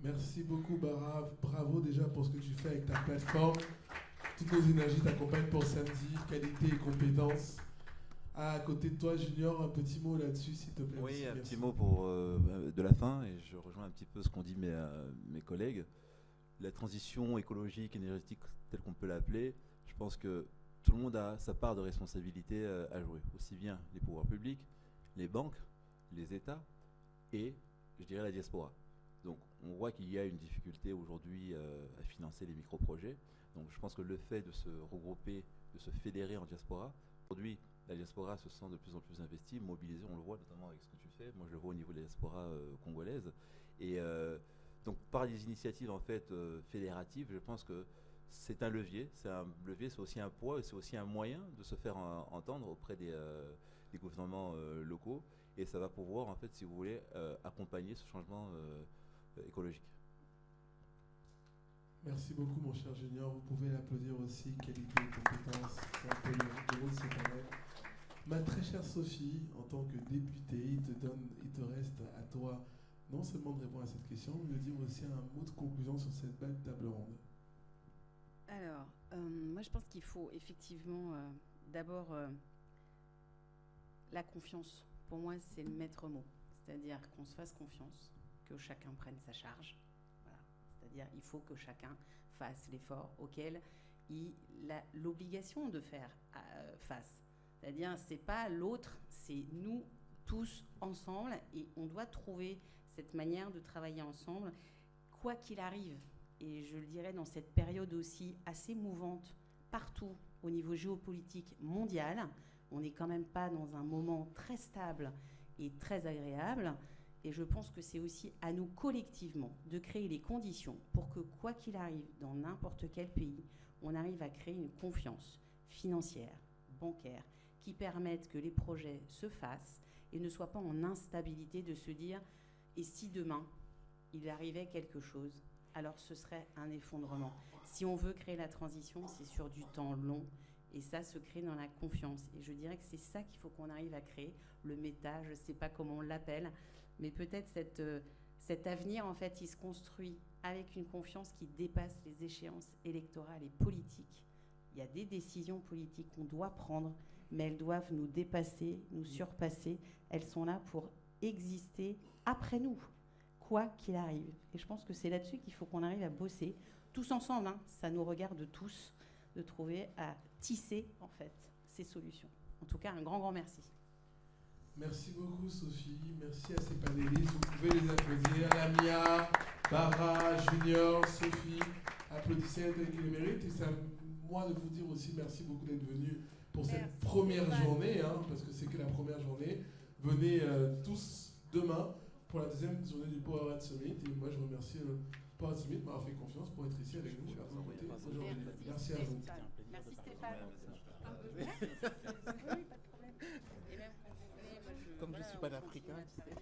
Merci beaucoup Bara, bravo déjà pour ce que tu fais avec ta plateforme. Toutes nos énergies t'accompagnent pour samedi, qualité et compétences. À côté de toi, Junior, un petit mot là-dessus, s'il te plaît. Oui, aussi. un Merci. petit mot de la fin, et je rejoins un petit peu ce qu'ont dit mes collègues. La transition écologique, énergétique, telle qu'on peut l'appeler, je pense que tout le monde a sa part de responsabilité à jouer. Aussi bien les pouvoirs publics, les banques, les États et, je dirais, la diaspora. Donc, on voit qu'il y a une difficulté aujourd'hui à financer les micro-projets. Donc, je pense que le fait de se regrouper, de se fédérer en diaspora, aujourd'hui, la diaspora se sent de plus en plus investie, mobilisée, on le voit notamment avec ce que tu fais. Moi, je le vois au niveau de la diaspora congolaise. Et donc, par des initiatives en fait fédératives, je pense que c'est un levier. C'est aussi un poids et c'est aussi un moyen de se faire entendre auprès des gouvernements locaux. Et ça va pouvoir, en fait, si vous voulez, accompagner ce changement écologique. Merci beaucoup, mon cher Junior. Vous pouvez l'applaudir aussi. Qualité et compétence, c'est un peu le rôle de ce panel. Ma très chère Sophie, en tant que députée, il te reste à toi non seulement de répondre à cette question, mais de dire aussi un mot de conclusion sur cette belle table ronde. Alors, moi je pense qu'il faut effectivement d'abord la confiance. Pour moi, c'est le maître mot. C'est-à-dire qu'on se fasse confiance, que chacun prenne sa charge. Voilà. C'est-à-dire il faut que chacun fasse l'effort auquel il a l'obligation de faire face. C'est-à-dire c'est pas l'autre, c'est nous tous ensemble, et on doit trouver cette manière de travailler ensemble, quoi qu'il arrive. Et je le dirais dans cette période aussi assez mouvante partout au niveau géopolitique mondial, on n'est quand même pas dans un moment très stable et très agréable. Et je pense que c'est aussi à nous collectivement de créer les conditions pour que, quoi qu'il arrive dans n'importe quel pays, on arrive à créer une confiance financière, bancaire, qui permette que les projets se fassent et ne soient pas en instabilité de se dire « et si demain, il arrivait quelque chose ?» alors ce serait un effondrement. Si on veut créer la transition, c'est sur du temps long, et ça se crée dans la confiance. Et je dirais que c'est ça qu'il faut qu'on arrive à créer, le méta, je ne sais pas comment on l'appelle, mais peut-être cet avenir, en fait, il se construit avec une confiance qui dépasse les échéances électorales et politiques. Il y a des décisions politiques qu'on doit prendre, mais elles doivent nous dépasser, nous surpasser. Elles sont là pour exister après nous, quoi qu'il arrive. Et je pense que c'est là-dessus qu'il faut qu'on arrive à bosser, tous ensemble, hein, ça nous regarde tous, de trouver à tisser, en fait, ces solutions. En tout cas, un grand, grand merci. Merci beaucoup Sophie, merci à ces panélistes, vous pouvez les applaudir. Lamia, Bara, Junior, Sophie, applaudissez tel qu'ils le méritent. Et c'est à moi de vous dire aussi merci beaucoup d'être venus pour cette première journée, hein, parce que c'est que la première journée. Venez tous demain pour la deuxième journée du Power Art Summit. Et moi je remercie Power Art Summit de m'avoir fait confiance pour être ici avec nous à vos côtés aujourd'hui. Merci à vous. Merci Stéphane. Comme je ne suis pas d'Africain, tu sais.